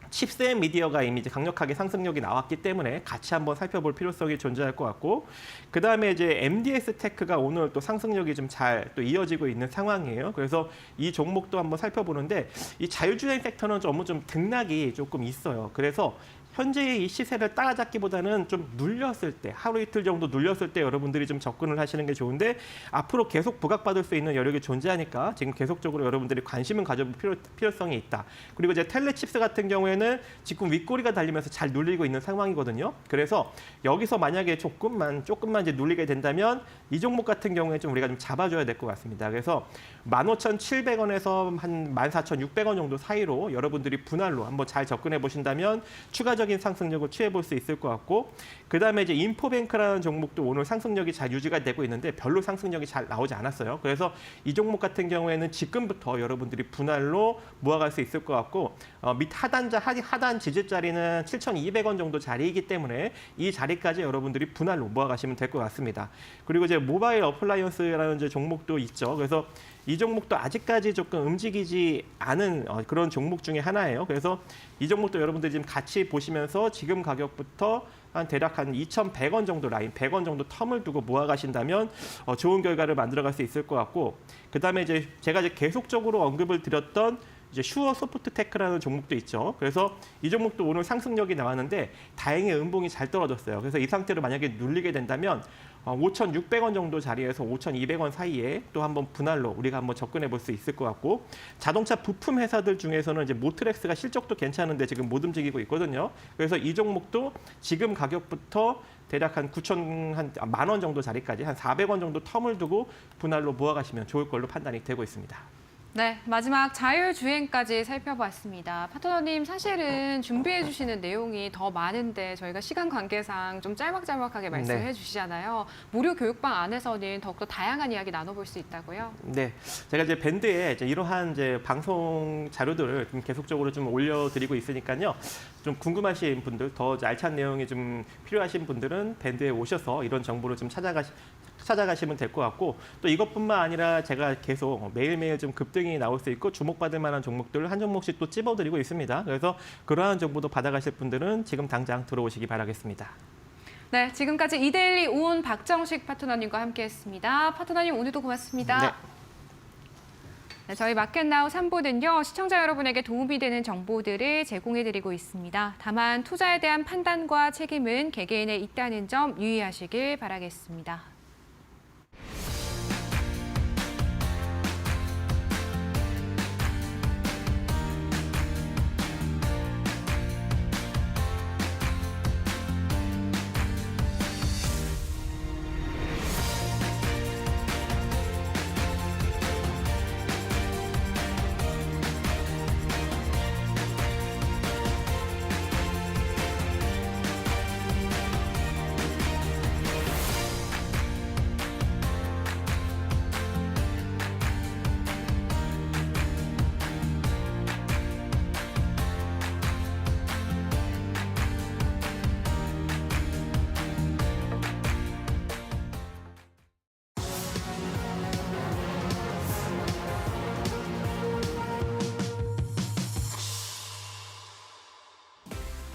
칩셋 미디어가 이미 이제 강력하게 상승력이 나왔기 때문에 같이 한번 살펴볼 필요성이 존재할 것 같고 그 다음에 이제 MDS 테크가 오늘 또 상승력이 좀 잘 또 이어지고 있는 상황이에요. 그래서 이 종목도 한번 살펴보는데 이 자율주행 섹터는 너무 좀 등락이 조금 있어요. 그래서 현재의 이 시세를 따라잡기보다는 좀 눌렸을 때, 하루 이틀 정도 눌렸을 때 여러분들이 좀 접근을 하시는 게 좋은데 앞으로 계속 부각받을 수 있는 여력이 존재하니까 지금 계속적으로 여러분들이 관심을 가져볼 필요성이 있다. 그리고 이제 텔레칩스 같은 경우에는 지금 윗꼬리가 달리면서 잘 눌리고 있는 상황이거든요. 그래서 여기서 만약에 조금만 이제 눌리게 된다면 이 종목 같은 경우에 좀 우리가 좀 잡아줘야 될 것 같습니다. 그래서 15,700원에서 한 14,600원 정도 사이로 여러분들이 분할로 한번 잘 접근해 보신다면 추가적인 상승력을 취해 볼 수 있을 것 같고 그다음에 이제 인포뱅크라는 종목도 오늘 상승력이 잘 유지가 되고 있는데 별로 상승력이 잘 나오지 않았어요. 그래서 이 종목 같은 경우에는 지금부터 여러분들이 분할로 모아갈 수 있을 것 같고 밑 하단 지지자리는 7,200원 정도 자리이기 때문에 이 자리까지 여러분들이 분할로 모아가시면 될 것 같습니다. 그리고 이제 모바일 어플라이언스라는 이제 종목도 있죠. 그래서 이 종목도 아직까지 조금 움직이지 않은 그런 종목 중에 하나예요. 그래서 이 종목도 여러분들이 지금 같이 보시면서 지금 가격부터 대략 한 2,100원 정도 라인, 100원 정도 텀을 두고 모아가신다면 좋은 결과를 만들어갈 수 있을 것 같고 그다음에 이제 제가 계속적으로 언급을 드렸던 이제 슈어 소프트테크라는 종목도 있죠. 그래서 이 종목도 오늘 상승력이 나왔는데 다행히 음봉이 잘 떨어졌어요. 그래서 이 상태로 만약에 눌리게 된다면 5,600원 정도 자리에서 5,200원 사이에 또 한번 분할로 우리가 한번 접근해 볼 수 있을 것 같고, 자동차 부품 회사들 중에서는 이제 모트렉스가 실적도 괜찮은데 지금 못 움직이고 있거든요. 그래서 이 종목도 지금 가격부터 대략 한 10,000원 정도 자리까지 한 400원 정도 텀을 두고 분할로 모아가시면 좋을 걸로 판단이 되고 있습니다. 네, 마지막 자율주행까지 살펴봤습니다. 파트너님, 사실은 준비해 주시는 내용이 더 많은데 저희가 시간 관계상 좀 짤막짤막하게 말씀해 네. 주시잖아요. 무료 교육방 안에서는 더욱더 다양한 이야기 나눠볼 수 있다고요? 네, 제가 이제 밴드에 이제 이러한 이제 방송 자료들을 좀 계속적으로 좀 올려드리고 있으니까요. 좀 궁금하신 분들, 더 알찬 내용이 좀 필요하신 분들은 밴드에 오셔서 이런 정보를 좀 찾아가시면 될 것 같고, 또 이것뿐만 아니라 제가 계속 매일매일 좀 급등이 나올 수 있고 주목받을 만한 종목들을 한 종목씩 또 찝어드리고 있습니다. 그래서 그러한 정보도 받아가실 분들은 지금 당장 들어오시기 바라겠습니다. 네, 지금까지 이데일리 오은 박정식 파트너님과 함께했습니다. 파트너님, 오늘도 고맙습니다. 네. 네, 저희 마켓나우 3부는요, 시청자 여러분에게 도움이 되는 정보들을 제공해드리고 있습니다. 다만 투자에 대한 판단과 책임은 개개인에 있다는 점 유의하시길 바라겠습니다.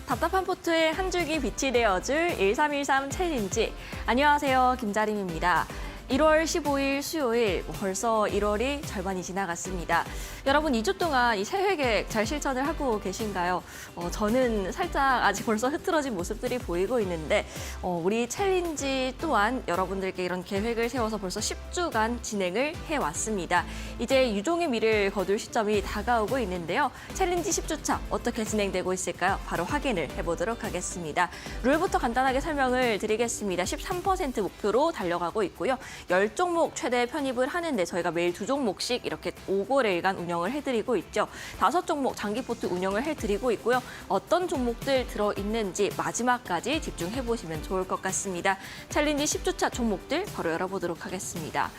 답답한 포트에 한 줄기 빛이 되어줄 1313 챌린지. 안녕하세요, 김자림입니다. 1월 15일 수요일, 벌써 1월이 절반이 지나갔습니다. 여러분, 2주 동안 이 새해 계획 잘 실천을 하고 계신가요? 저는 살짝 아직 벌써 흐트러진 모습들이 보이고 있는데, 우리 챌린지 또한 여러분들께 이런 계획을 세워서 벌써 10주간 진행을 해왔습니다. 이제 유종의 미를 거둘 시점이 다가오고 있는데요. 챌린지 10주차 어떻게 진행되고 있을까요? 바로 확인을 해보도록 하겠습니다. 룰부터 간단하게 설명을 드리겠습니다. 13% 목표로 달려가고 있고요. 10종목 최대 편입을 하는데 저희가 매일 2종목씩 이렇게 5거래일간 운영을 해드리고 있죠. 5종목 장기 포트 운영을 해드리고 있고요. 어떤 종목들 들어있는지 마지막까지 집중해보시면 좋을 것 같습니다. 챌린지 10주차 종목들 바로 열어보도록 하겠습니다.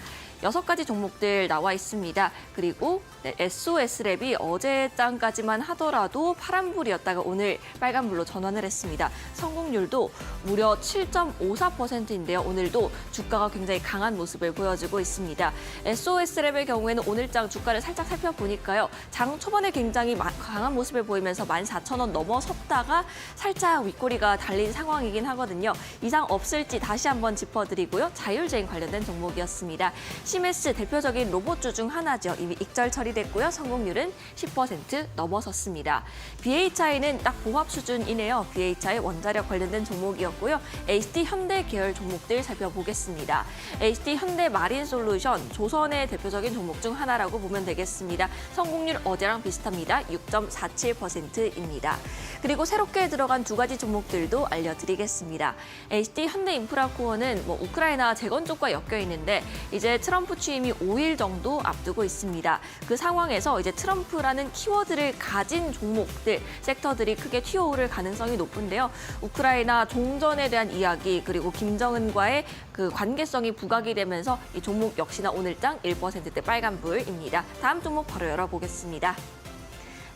6가지 종목들 나와 있습니다. 그리고 SOS랩이 어제장까지만 하더라도 파란불이었다가 오늘 빨간불로 전환을 했습니다. 성공률도 무려 7.54%인데요. 오늘도 주가가 굉장히 강한 모습을 보여주고 있습니다. SOS랩의 경우에는 오늘장 주가를 살짝 살펴보니까요. 장 초반에 굉장히 강한 모습을 보이면서 14,000원 넘어섰다가 살짝 윗꼬리가 달린 상황이긴 하거든요. 이상 없을지 다시 한번 짚어드리고요. 자율주행 관련된 종목이었습니다. 시메스 대표적인 로봇주 중 하나죠. 이미 익절 처리됐고요. 성공률은 10% 넘어섰습니다. BHI는 딱 보합 수준이네요. BHI 원자력 관련된 종목이었고요. HD 현대 계열 종목들 살펴보겠습니다. HD 현대 마린 솔루션, 조선의 대표적인 종목 중 하나라고 보면 되겠습니다. 성공률 어제랑 비슷합니다. 6.47%입니다. 그리고 새롭게 들어간 2가지 종목들도 알려드리겠습니다. HD 현대 인프라코어는 우크라이나 재건 쪽과 엮여 있는데 이제 트럼프 취임이 5일 정도 앞두고 있습니다. 그 상황에서 이제 트럼프라는 키워드를 가진 종목들, 섹터들이 크게 튀어오를 가능성이 높은데요. 우크라이나 종전에 대한 이야기 그리고 김정은과의 그 관계성이 부각이 되면서 이 종목 역시나 오늘장 1%대 빨간불입니다. 다음 종목 바로 열어보겠습니다.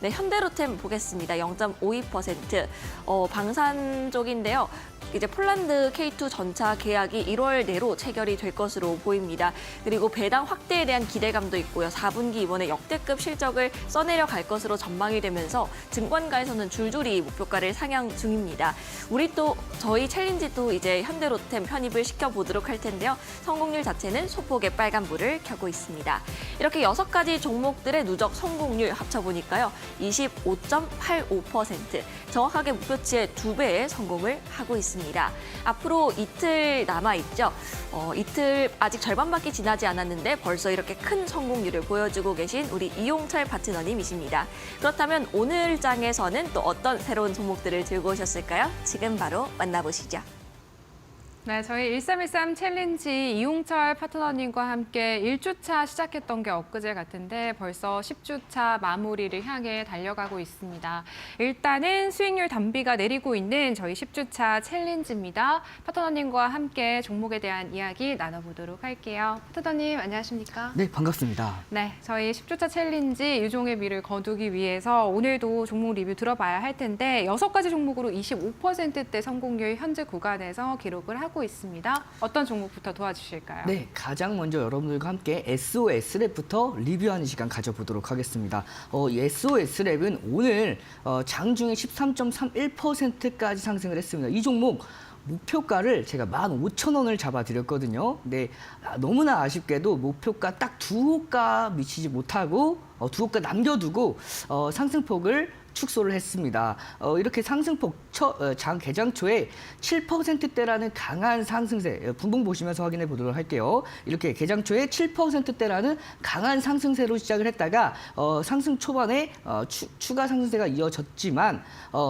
네, 현대로템 보겠습니다. 0.52%. 방산 쪽인데요. 이제 폴란드 K2 전차 계약이 1월 내로 체결이 될 것으로 보입니다. 그리고 배당 확대에 대한 기대감도 있고요. 4분기 이번에 역대급 실적을 써내려 갈 것으로 전망이 되면서 증권가에서는 줄줄이 목표가를 상향 중입니다. 저희 챌린지도 이제 현대로템 편입을 시켜보도록 할 텐데요. 성공률 자체는 소폭의 빨간불을 켜고 있습니다. 이렇게 6가지 종목들의 누적 성공률 합쳐보니까요. 25.85%. 정확하게 목표치의 2배의 성공을 하고 있습니다. 앞으로 이틀 남아있죠. 이틀 아직 절반밖에 지나지 않았는데 벌써 이렇게 큰 성공률을 보여주고 계신 우리 이용철 파트너님이십니다. 그렇다면 오늘 장에서는 또 어떤 새로운 종목들을 들고 오셨을까요? 지금 바로 만나보시죠. 네, 저희 1313 챌린지 이용철 파트너님과 함께 1주차 시작했던 게 엊그제 같은데 벌써 10주차 마무리를 향해 달려가고 있습니다. 일단은 수익률 단비가 내리고 있는 저희 10주차 챌린지입니다. 파트너님과 함께 종목에 대한 이야기 나눠보도록 할게요. 파트너님 안녕하십니까? 네, 반갑습니다. 네, 저희 10주차 챌린지 유종의 미를 거두기 위해서 오늘도 종목 리뷰 들어봐야 할 텐데 6가지 종목으로 25%대 성공률 현재 구간에서 기록을 하고 있습니다. 어떤 종목부터 도와주실까요? 네, 가장 먼저 여러분들과 함께 SOS랩부터 리뷰하는 시간 가져보도록 하겠습니다. 이 SOS랩은 오늘 장중에 13.31%까지 상승을 했습니다. 이 종목 목표가를 제가 15,000원을 잡아드렸거든요. 네, 너무나 아쉽게도 목표가 딱 2호가 미치지 못하고 2호가 남겨두고 상승폭을 축소를 했습니다. 이렇게 상승폭 장 개장 초에 7%대라는 강한 상승세, 분봉 보시면서 확인해 보도록 할게요. 이렇게 개장 초에 7%대라는 강한 상승세로 시작을 했다가 상승 초반에 추가 상승세가 이어졌지만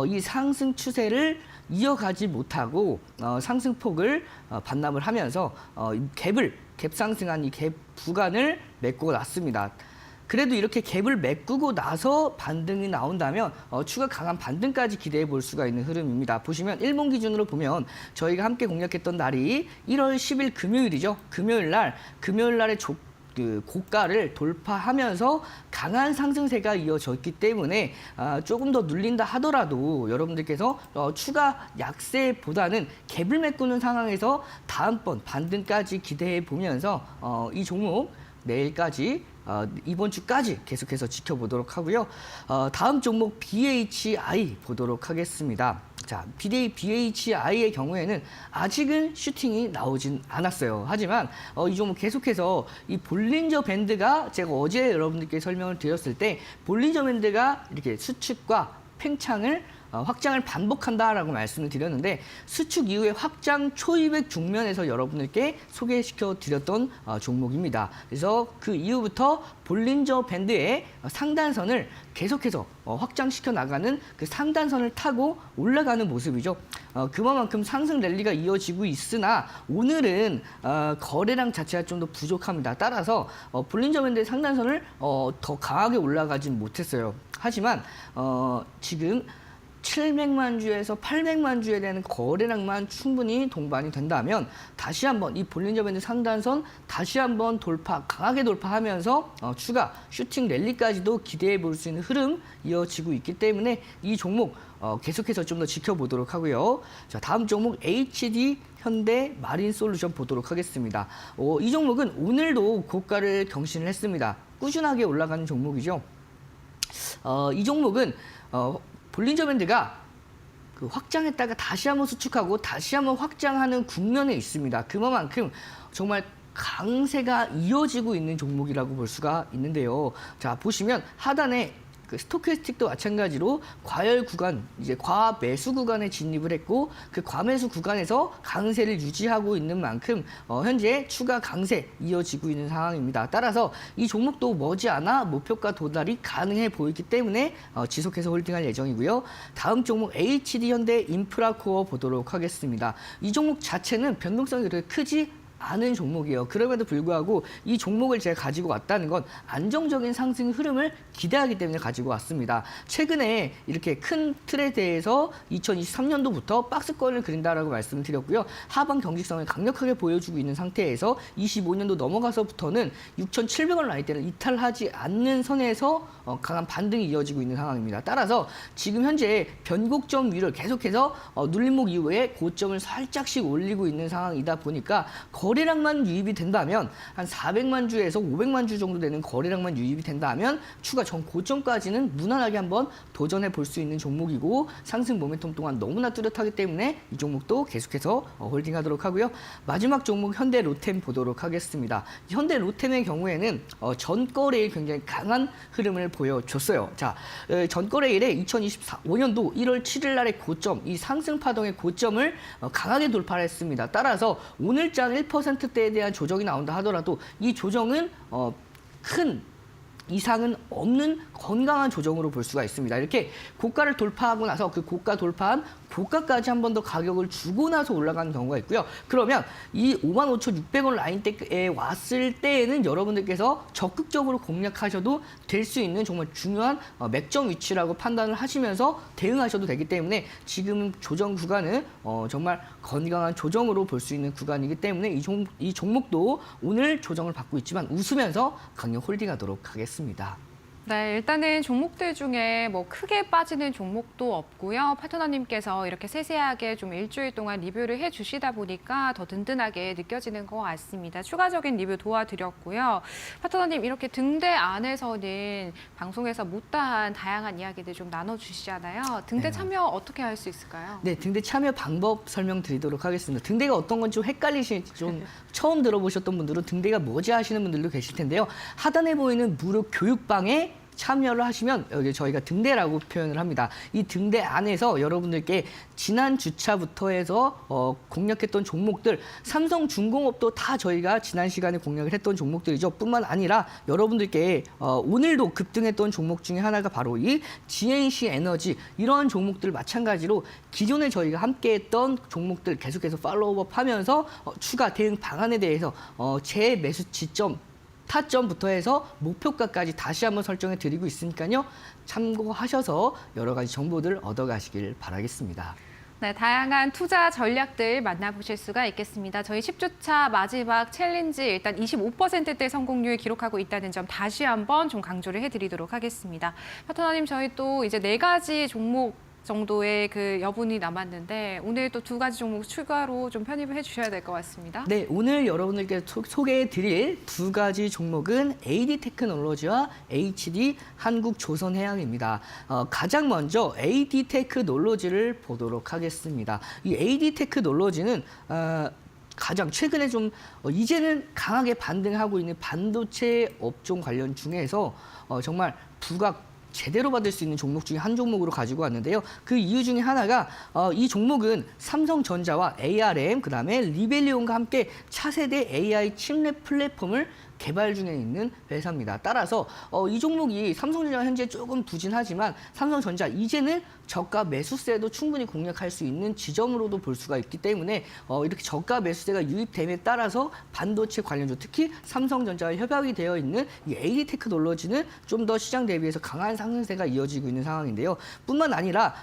이 상승 추세를 이어가지 못하고 상승폭을 반납을 하면서 갭 상승한 이 갭 구간을 메꾸고 났습니다. 그래도 이렇게 갭을 메꾸고 나서 반등이 나온다면 추가 강한 반등까지 기대해 볼 수가 있는 흐름입니다. 보시면 일봉 기준으로 보면 저희가 함께 공략했던 날이 1월 10일 금요일이죠. 금요일 날의 고가를 돌파하면서 강한 상승세가 이어졌기 때문에 조금 더 눌린다 하더라도 여러분들께서 추가 약세보다는 갭을 메꾸는 상황에서 다음번 반등까지 기대해 보면서 이 종목 내일까지 이번 주까지 계속해서 지켜보도록 하고요. 다음 종목 BHI 보도록 하겠습니다. 자, BHI의 경우에는 아직은 슈팅이 나오진 않았어요. 하지만 이 종목 계속해서 이 볼린저 밴드가 제가 어제 여러분들께 설명을 드렸을 때 볼린저 밴드가 이렇게 수축과 팽창을 확장을 반복한다라고 말씀을 드렸는데 수축 이후에 확장 초입액 중면에서 여러분들께 소개시켜 드렸던 종목입니다. 그래서 그 이후부터 볼린저 밴드의 상단선을 계속해서 확장시켜 나가는 그 상단선을 타고 올라가는 모습이죠. 그만큼 상승 랠리가 이어지고 있으나 오늘은 거래량 자체가 좀 더 부족합니다. 따라서 볼린저 밴드의 상단선을 더 강하게 올라가진 못했어요. 하지만 지금 700만 주에서 800만 주에 대한 거래량만 충분히 동반이 된다면 다시 한번 이 볼린저 밴드 상단선 다시 한번 강하게 돌파하면서 추가 슈팅 랠리까지도 기대해 볼 수 있는 흐름 이어지고 있기 때문에 이 종목 계속해서 좀 더 지켜보도록 하고요. 자, 다음 종목 HD 현대 마린 솔루션 보도록 하겠습니다. 이 종목은 오늘도 고가를 경신을 했습니다. 꾸준하게 올라가는 종목이죠. 이 종목은 볼린저 밴드가 확장했다가 다시 한번 수축하고 다시 한번 확장하는 국면에 있습니다. 그만큼 정말 강세가 이어지고 있는 종목이라고 볼 수가 있는데요. 자, 보시면 하단에 그 스토캐스틱도 마찬가지로 과열 구간, 이제 과매수 구간에 진입을 했고 그 과매수 구간에서 강세를 유지하고 있는 만큼 현재 추가 강세 이어지고 있는 상황입니다. 따라서 이 종목도 머지않아 목표가 도달이 가능해 보이기 때문에 지속해서 홀딩할 예정이고요. 다음 종목 HD 현대 인프라코어 보도록 하겠습니다. 이 종목 자체는 변동성이 그렇게 크지 않은 종목이에요. 그럼에도 불구하고 이 종목을 제가 가지고 왔다는 건 안정적인 상승 흐름을 기대하기 때문에 가지고 왔습니다. 최근에 이렇게 큰 틀에 대해서 2023년도부터 박스권을 그린다라고 말씀을 드렸고요. 하방 경직성을 강력하게 보여주고 있는 상태에서 25년도 넘어가서부터는 6,700원 라인대를 이탈하지 않는 선에서 강한 반등이 이어지고 있는 상황입니다. 따라서 지금 현재 변곡점 위를 계속해서 눌림목 이후에 고점을 살짝씩 올리고 있는 상황이다 보니까 거래량만 유입이 된다면 한 400만 주에서 500만 주 정도 되는 거래량만 유입이 된다면 추가 전 고점까지는 무난하게 한번 도전해 볼 수 있는 종목이고 상승 모멘텀 동안 너무나 뚜렷하기 때문에 이 종목도 계속해서 홀딩하도록 하고요. 마지막 종목 현대로템 보도록 하겠습니다. 현대로템의 경우에는 전거래일 굉장히 강한 흐름을 보여줬어요. 자, 전거래일에 2025년도 1월 7일 날의 고점, 이 상승 파동의 고점을 강하게 돌파를 했습니다. 따라서 오늘장 1%대에 대한 조정이 나온다 하더라도 이 조정은 큰 이상은 없는 건강한 조정으로 볼 수가 있습니다. 이렇게 고가를 돌파하고 나서 그 고가 돌파한 고가까지 한 번 더 가격을 주고 나서 올라가는 경우가 있고요. 그러면 이 55,600원 라인대에 왔을 때에는 여러분들께서 적극적으로 공략하셔도 될 수 있는 정말 중요한 맥점 위치라고 판단을 하시면서 대응하셔도 되기 때문에 지금 조정 구간은 정말 건강한 조정으로 볼 수 있는 구간이기 때문에 이 종목도 오늘 조정을 받고 있지만 웃으면서 강력 홀딩하도록 하겠습니다. 네, 일단은 종목들 중에 뭐 크게 빠지는 종목도 없고요. 파트너님께서 이렇게 세세하게 좀 일주일 동안 리뷰를 해주시다 보니까 더 든든하게 느껴지는 것 같습니다. 추가적인 리뷰 도와드렸고요. 파트너님 이렇게 등대 안에서는 방송에서 못다한 다양한 이야기들 좀 나눠주시잖아요. 등대 네. 참여 어떻게 할 수 있을까요? 네, 등대 참여 방법 설명드리도록 하겠습니다. 등대가 어떤 건지 좀 헷갈리시, 좀 처음 들어보셨던 분들은 등대가 뭐지 하시는 분들도 계실 텐데요. 하단에 보이는 무료 교육방에 참여를 하시면 여기 저희가 등대라고 표현을 합니다. 이 등대 안에서 여러분들께 지난 주차부터 해서 공략했던 종목들, 삼성중공업도 다 저희가 지난 시간에 공략을 했던 종목들이죠. 뿐만 아니라 여러분들께 오늘도 급등했던 종목 중에 하나가 바로 이 GNC 에너지, 이러한 종목들 마찬가지로 기존에 저희가 함께했던 종목들 계속해서 팔로우업 하면서 추가 대응 방안에 대해서 재매수 지점, 타점부터 해서 목표가까지 다시 한번 설정해 드리고 있으니까요. 참고하셔서 여러 가지 정보들 얻어가시길 바라겠습니다. 네, 다양한 투자 전략들 만나보실 수가 있겠습니다. 저희 10주차 마지막 챌린지 일단 25%대 성공률 기록하고 있다는 점 다시 한번 좀 강조를 해드리도록 하겠습니다. 파트너님, 저희 또 이제 4가지 종목 정도의 그 여분이 남았는데 오늘 또 2가지 종목 추가로 좀 편입을 해주셔야 될 것 같습니다. 네, 오늘 여러분들께 소개해드릴 2가지 종목은 AD테크놀로지와 HD 한국조선해양입니다. 가장 먼저 AD테크놀로지를 보도록 하겠습니다. 이 AD테크놀로지는 가장 최근에 좀 이제는 강하게 반등하고 있는 반도체 업종 관련 중에서 정말 부각 제대로 받을 수 있는 종목 중에 한 종목으로 가지고 왔는데요. 그 이유 중에 하나가 이 종목은 삼성전자와 ARM, 그다음에 리벨리온과 함께 차세대 AI 칩랩 플랫폼을 개발 중에 있는 회사입니다. 따라서 이 종목이 삼성전자 현재 조금 부진하지만 삼성전자 이제는 저가 매수세도 충분히 공략할 수 있는 지점으로도 볼 수가 있기 때문에 이렇게 저가 매수세가 유입됨에 따라서 반도체 관련주, 특히 삼성전자와 협약이 되어 있는 이 AD테크놀로지는 좀 더 시장 대비해서 강한 상승세가 이어지고 있는 상황인데요. 뿐만 아니라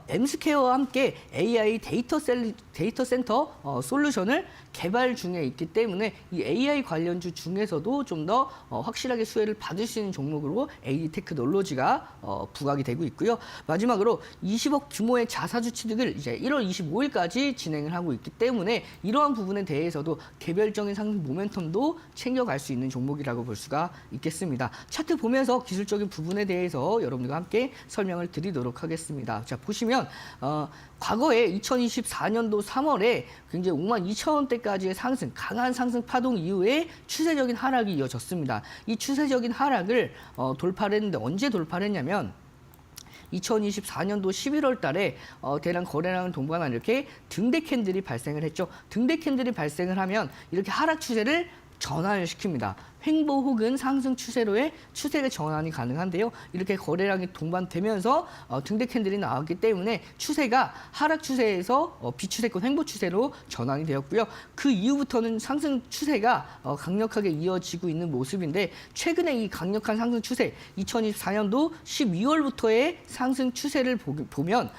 M스퀘어와 함께 AI 데이터 센터 솔루션을 개발 중에 있기 때문에 이 AI 관련주 중에서도 좀 더 확실하게 수혜를 받을 수 있는 종목으로 AD테크놀로지가 부각이 되고 있고요. 마지막으로 20억 규모의 자사주 취득을 이제 1월 25일까지 진행을 하고 있기 때문에 이러한 부분에 대해서도 개별적인 상승 모멘텀도 챙겨갈 수 있는 종목이라고 볼 수가 있겠습니다. 차트 보면서 기술적인 부분에 대해서 여러분들과 함께 설명을 드리도록 하겠습니다. 자, 보시면 과거에 2024년도 3월에 굉장히 52,000원대까지의 상승, 강한 상승 파동 이후에 추세적인 하락이 이어졌습니다. 이 추세적인 하락을 돌파를 했는데 언제 돌파를 했냐면 2024년도 11월 달에 대량 거래량을 동반한 이렇게 등대 캔들이 발생을 했죠. 등대 캔들이 발생을 하면 이렇게 하락 추세를 전환을 시킵니다. 횡보 혹은 상승 추세로의 추세가 전환이 가능한데요. 이렇게 거래량이 동반되면서 등대 캔들이 나왔기 때문에 추세가 하락 추세에서 비추세권 횡보 추세로 전환이 되었고요. 그 이후부터는 상승 추세가 강력하게 이어지고 있는 모습인데 최근에 이 강력한 상승 추세 2024년도 12월부터의 상승 추세를 보면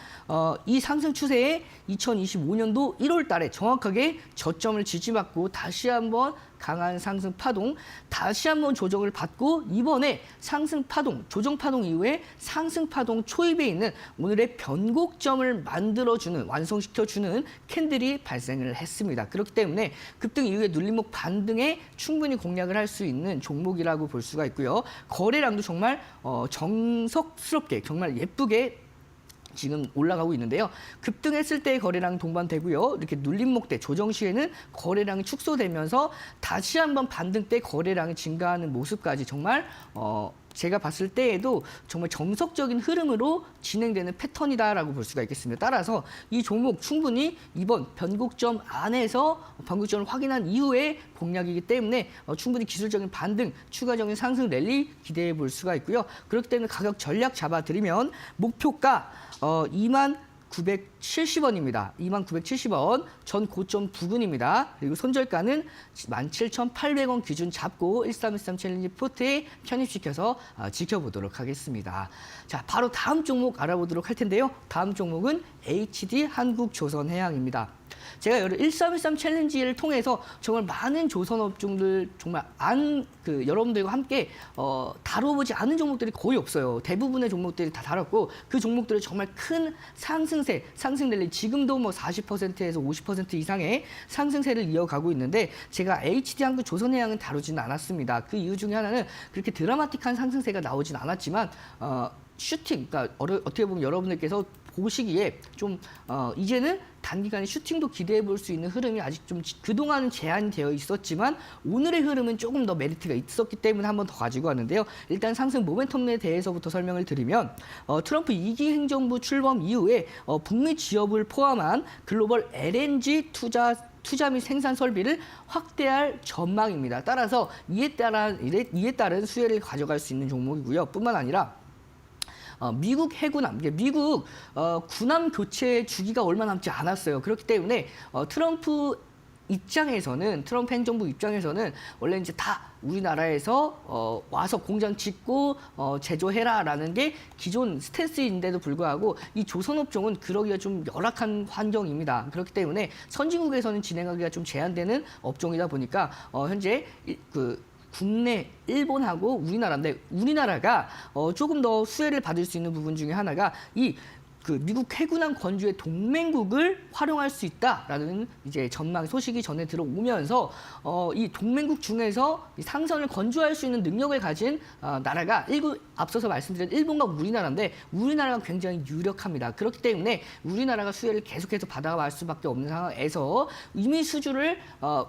이 상승 추세에 2025년도 1월 달에 정확하게 저점을 지지받고 다시 한번 강한 상승 파동, 다시 한번 조정을 받고 이번에 상승 파동, 조정 파동 이후에 상승 파동 초입에 있는 오늘의 변곡점을 만들어주는, 완성시켜주는 캔들이 발생을 했습니다. 그렇기 때문에 급등 이후에 눌림목 반등에 충분히 공략을 할 수 있는 종목이라고 볼 수가 있고요. 거래량도 정말 정석스럽게, 정말 예쁘게 지금 올라가고 있는데요. 급등했을 때의 거래량 동반되고요. 이렇게 눌림목 때 조정 시에는 거래량이 축소되면서 다시 한번 반등 때 거래량이 증가하는 모습까지 정말 제가 봤을 때에도 정말 정석적인 흐름으로 진행되는 패턴이다라고 볼 수가 있겠습니다. 따라서 이 종목 충분히 이번 변곡점 안에서 변곡점을 확인한 이후에 공략이기 때문에 충분히 기술적인 반등, 추가적인 상승 랠리 기대해 볼 수가 있고요. 그렇기 때문에 가격 전략 잡아드리면 목표가 2970원입니다. 2970원 전 고점 부근입니다. 그리고 손절가는 17,800원 기준 잡고 1313 챌린지 포트에 편입시켜서 지켜보도록 하겠습니다. 자, 바로 다음 종목 알아보도록 할 텐데요. 다음 종목은 HD 한국조선해양입니다. 제가 1313 챌린지를 통해서 정말 많은 조선업종들 정말 여러분들과 함께 다뤄보지 않은 종목들이 거의 없어요. 대부분의 종목들이 다 다뤘고 그 종목들은 정말 큰 상승세, 상승 랠리 지금도 뭐 40%에서 50% 이상의 상승세를 이어가고 있는데 제가 HD 한국 조선해양은 다루지는 않았습니다. 그 이유 중에 하나는 그렇게 드라마틱한 상승세가 나오진 않았지만 슈팅, 그러니까 어떻게 보면 여러분들께서 보시기에 좀 이제는 단기간에 슈팅도 기대해 볼 수 있는 흐름이 아직 좀 그동안은 제한이 되어 있었지만 오늘의 흐름은 조금 더 메리트가 있었기 때문에 한 번 더 가지고 왔는데요. 일단 상승 모멘텀에 대해서부터 설명을 드리면 트럼프 2기 행정부 출범 이후에 북미 지역을 포함한 글로벌 LNG 투자 및 생산 설비를 확대할 전망입니다. 따라서 이에 따른 수혜를 가져갈 수 있는 종목이고요. 뿐만 아니라 미국 해군함, 미국 군함 교체 주기가 얼마 남지 않았어요. 그렇기 때문에 트럼프 행정부 입장에서는 원래 이제 다 우리나라에서 와서 공장 짓고 제조해라라는 게 기존 스탠스인데도 불구하고 이 조선업종은 그러기가 좀 열악한 환경입니다. 그렇기 때문에 선진국에서는 진행하기가 좀 제한되는 업종이다 보니까 현재 국내 일본하고 우리나라인데 우리나라가 조금 더 수혜를 받을 수 있는 부분 중에 하나가 미국 해군함 건조의 동맹국을 활용할 수 있다라는 이제 전망 소식이 전해 들어오면서 이 동맹국 중에서 이 상선을 건조할 수 있는 능력을 가진 나라가 앞서서 말씀드린 일본과 우리나라인데 우리나라가 굉장히 유력합니다. 그렇기 때문에 우리나라가 수혜를 계속해서 받아갈 수밖에 없는 상황에서 이미 수주를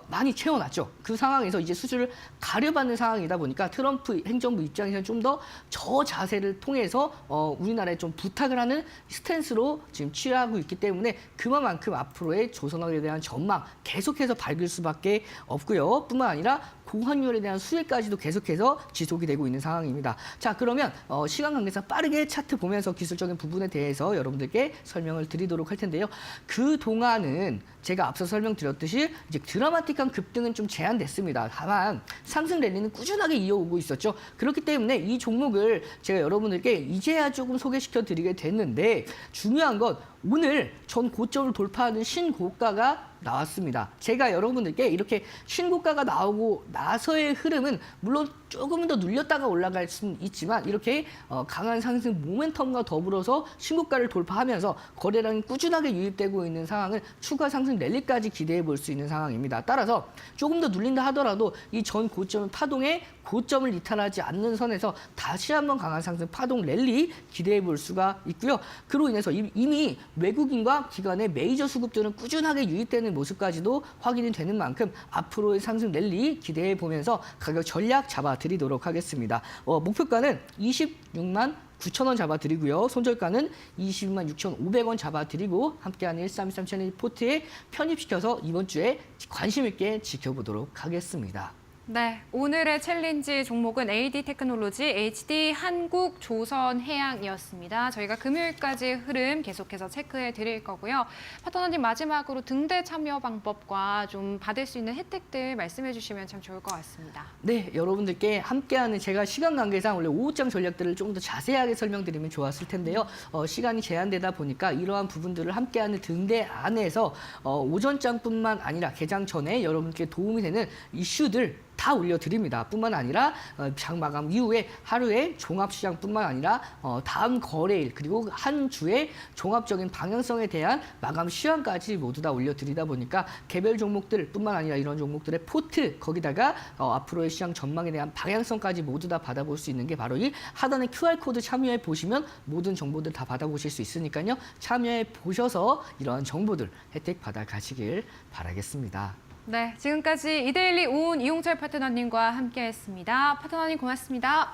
많이 채워놨죠. 그 상황에서 이제 수주를 가려받는 상황이다 보니까 트럼프 행정부 입장에서는 좀 더 저자세를 통해서 우리나라에 좀 부탁을 하는 스탠스로 지금 취하고 있기 때문에 그만큼 앞으로의 조선업에 대한 전망 계속해서 밝을 수밖에 없고요. 뿐만 아니라 고환율에 대한 수혜까지도 계속해서 지속이 되고 있는 상황입니다. 자, 그러면 시간 관계상 빠르게 차트 보면서 기술적인 부분에 대해서 여러분들께 설명을 드리도록 할 텐데요. 그동안은 제가 앞서 설명드렸듯이 이제 드라마틱한 급등은 좀 제한됐습니다. 다만 상승 랠리는 꾸준하게 이어오고 있었죠. 그렇기 때문에 이 종목을 제가 여러분들께 이제야 조금 소개시켜 드리게 됐는데 중요한 건 오늘 전 고점을 돌파하는 신고가가 나왔습니다. 제가 여러분들께 이렇게 신고가가 나오고 나서의 흐름은 물론 조금 더 눌렸다가 올라갈 수는 있지만 이렇게 강한 상승 모멘텀과 더불어서 신고가를 돌파하면서 거래량이 꾸준하게 유입되고 있는 상황은 추가 상승 랠리까지 기대해 볼 수 있는 상황입니다. 따라서 조금 더 눌린다 하더라도 이 전 고점 파동에 고점을 이탈하지 않는 선에서 다시 한번 강한 상승 파동 랠리 기대해 볼 수가 있고요. 그로 인해서 이미 외국인과 기관의 메이저 수급들은 꾸준하게 유입되는 모습까지도 확인이 되는 만큼 앞으로의 상승 랠리 기대해 보면서 가격 전략 잡아드리도록 하겠습니다. 목표가는 26만 9,000원 잡아드리고요. 손절가는 20만 6,500원 잡아드리고 함께하는 1323 채널 포트에 편입시켜서 이번 주에 관심 있게 지켜보도록 하겠습니다. 네, 오늘의 챌린지 종목은 AD 테크놀로지, HD 한국 조선해양이었습니다. 저희가 금요일까지 흐름 계속해서 체크해 드릴 거고요. 파트너님 마지막으로 등대 참여 방법과 좀 받을 수 있는 혜택들 말씀해 주시면 참 좋을 것 같습니다. 네, 여러분들께 함께하는 제가 시간 관계상 원래 오후장 전략들을 조금 더 자세하게 설명드리면 좋았을 텐데요. 시간이 제한되다 보니까 이러한 부분들을 함께하는 등대 안에서 오전장뿐만 아니라 개장 전에 여러분께 도움이 되는 이슈들 다 올려드립니다. 뿐만 아니라 장 마감 이후에 하루에 종합시장뿐만 아니라 다음 거래일 그리고 한 주의 종합적인 방향성에 대한 마감 시황까지 모두 다 올려드리다 보니까 개별 종목들 뿐만 아니라 이런 종목들의 포트 거기다가 앞으로의 시장 전망에 대한 방향성까지 모두 다 받아볼 수 있는 게 바로 이 하단에 QR코드 참여해 보시면 모든 정보들 다 받아보실 수 있으니까요. 참여해 보셔서 이러한 정보들 혜택 받아 가시길 바라겠습니다. 네, 지금까지 이데일리 오은 이용철 파트너님과 함께했습니다. 파트너님 고맙습니다.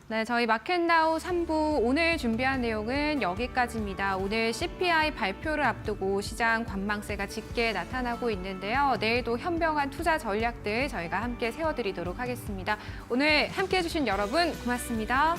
네, 저희 마켓나우 3부 오늘 준비한 내용은 여기까지입니다. 오늘 CPI 발표를 앞두고 시장 관망세가 짙게 나타나고 있는데요. 내일도 현명한 투자 전략들 저희가 함께 세워드리도록 하겠습니다. 오늘 함께해 주신 여러분 고맙습니다.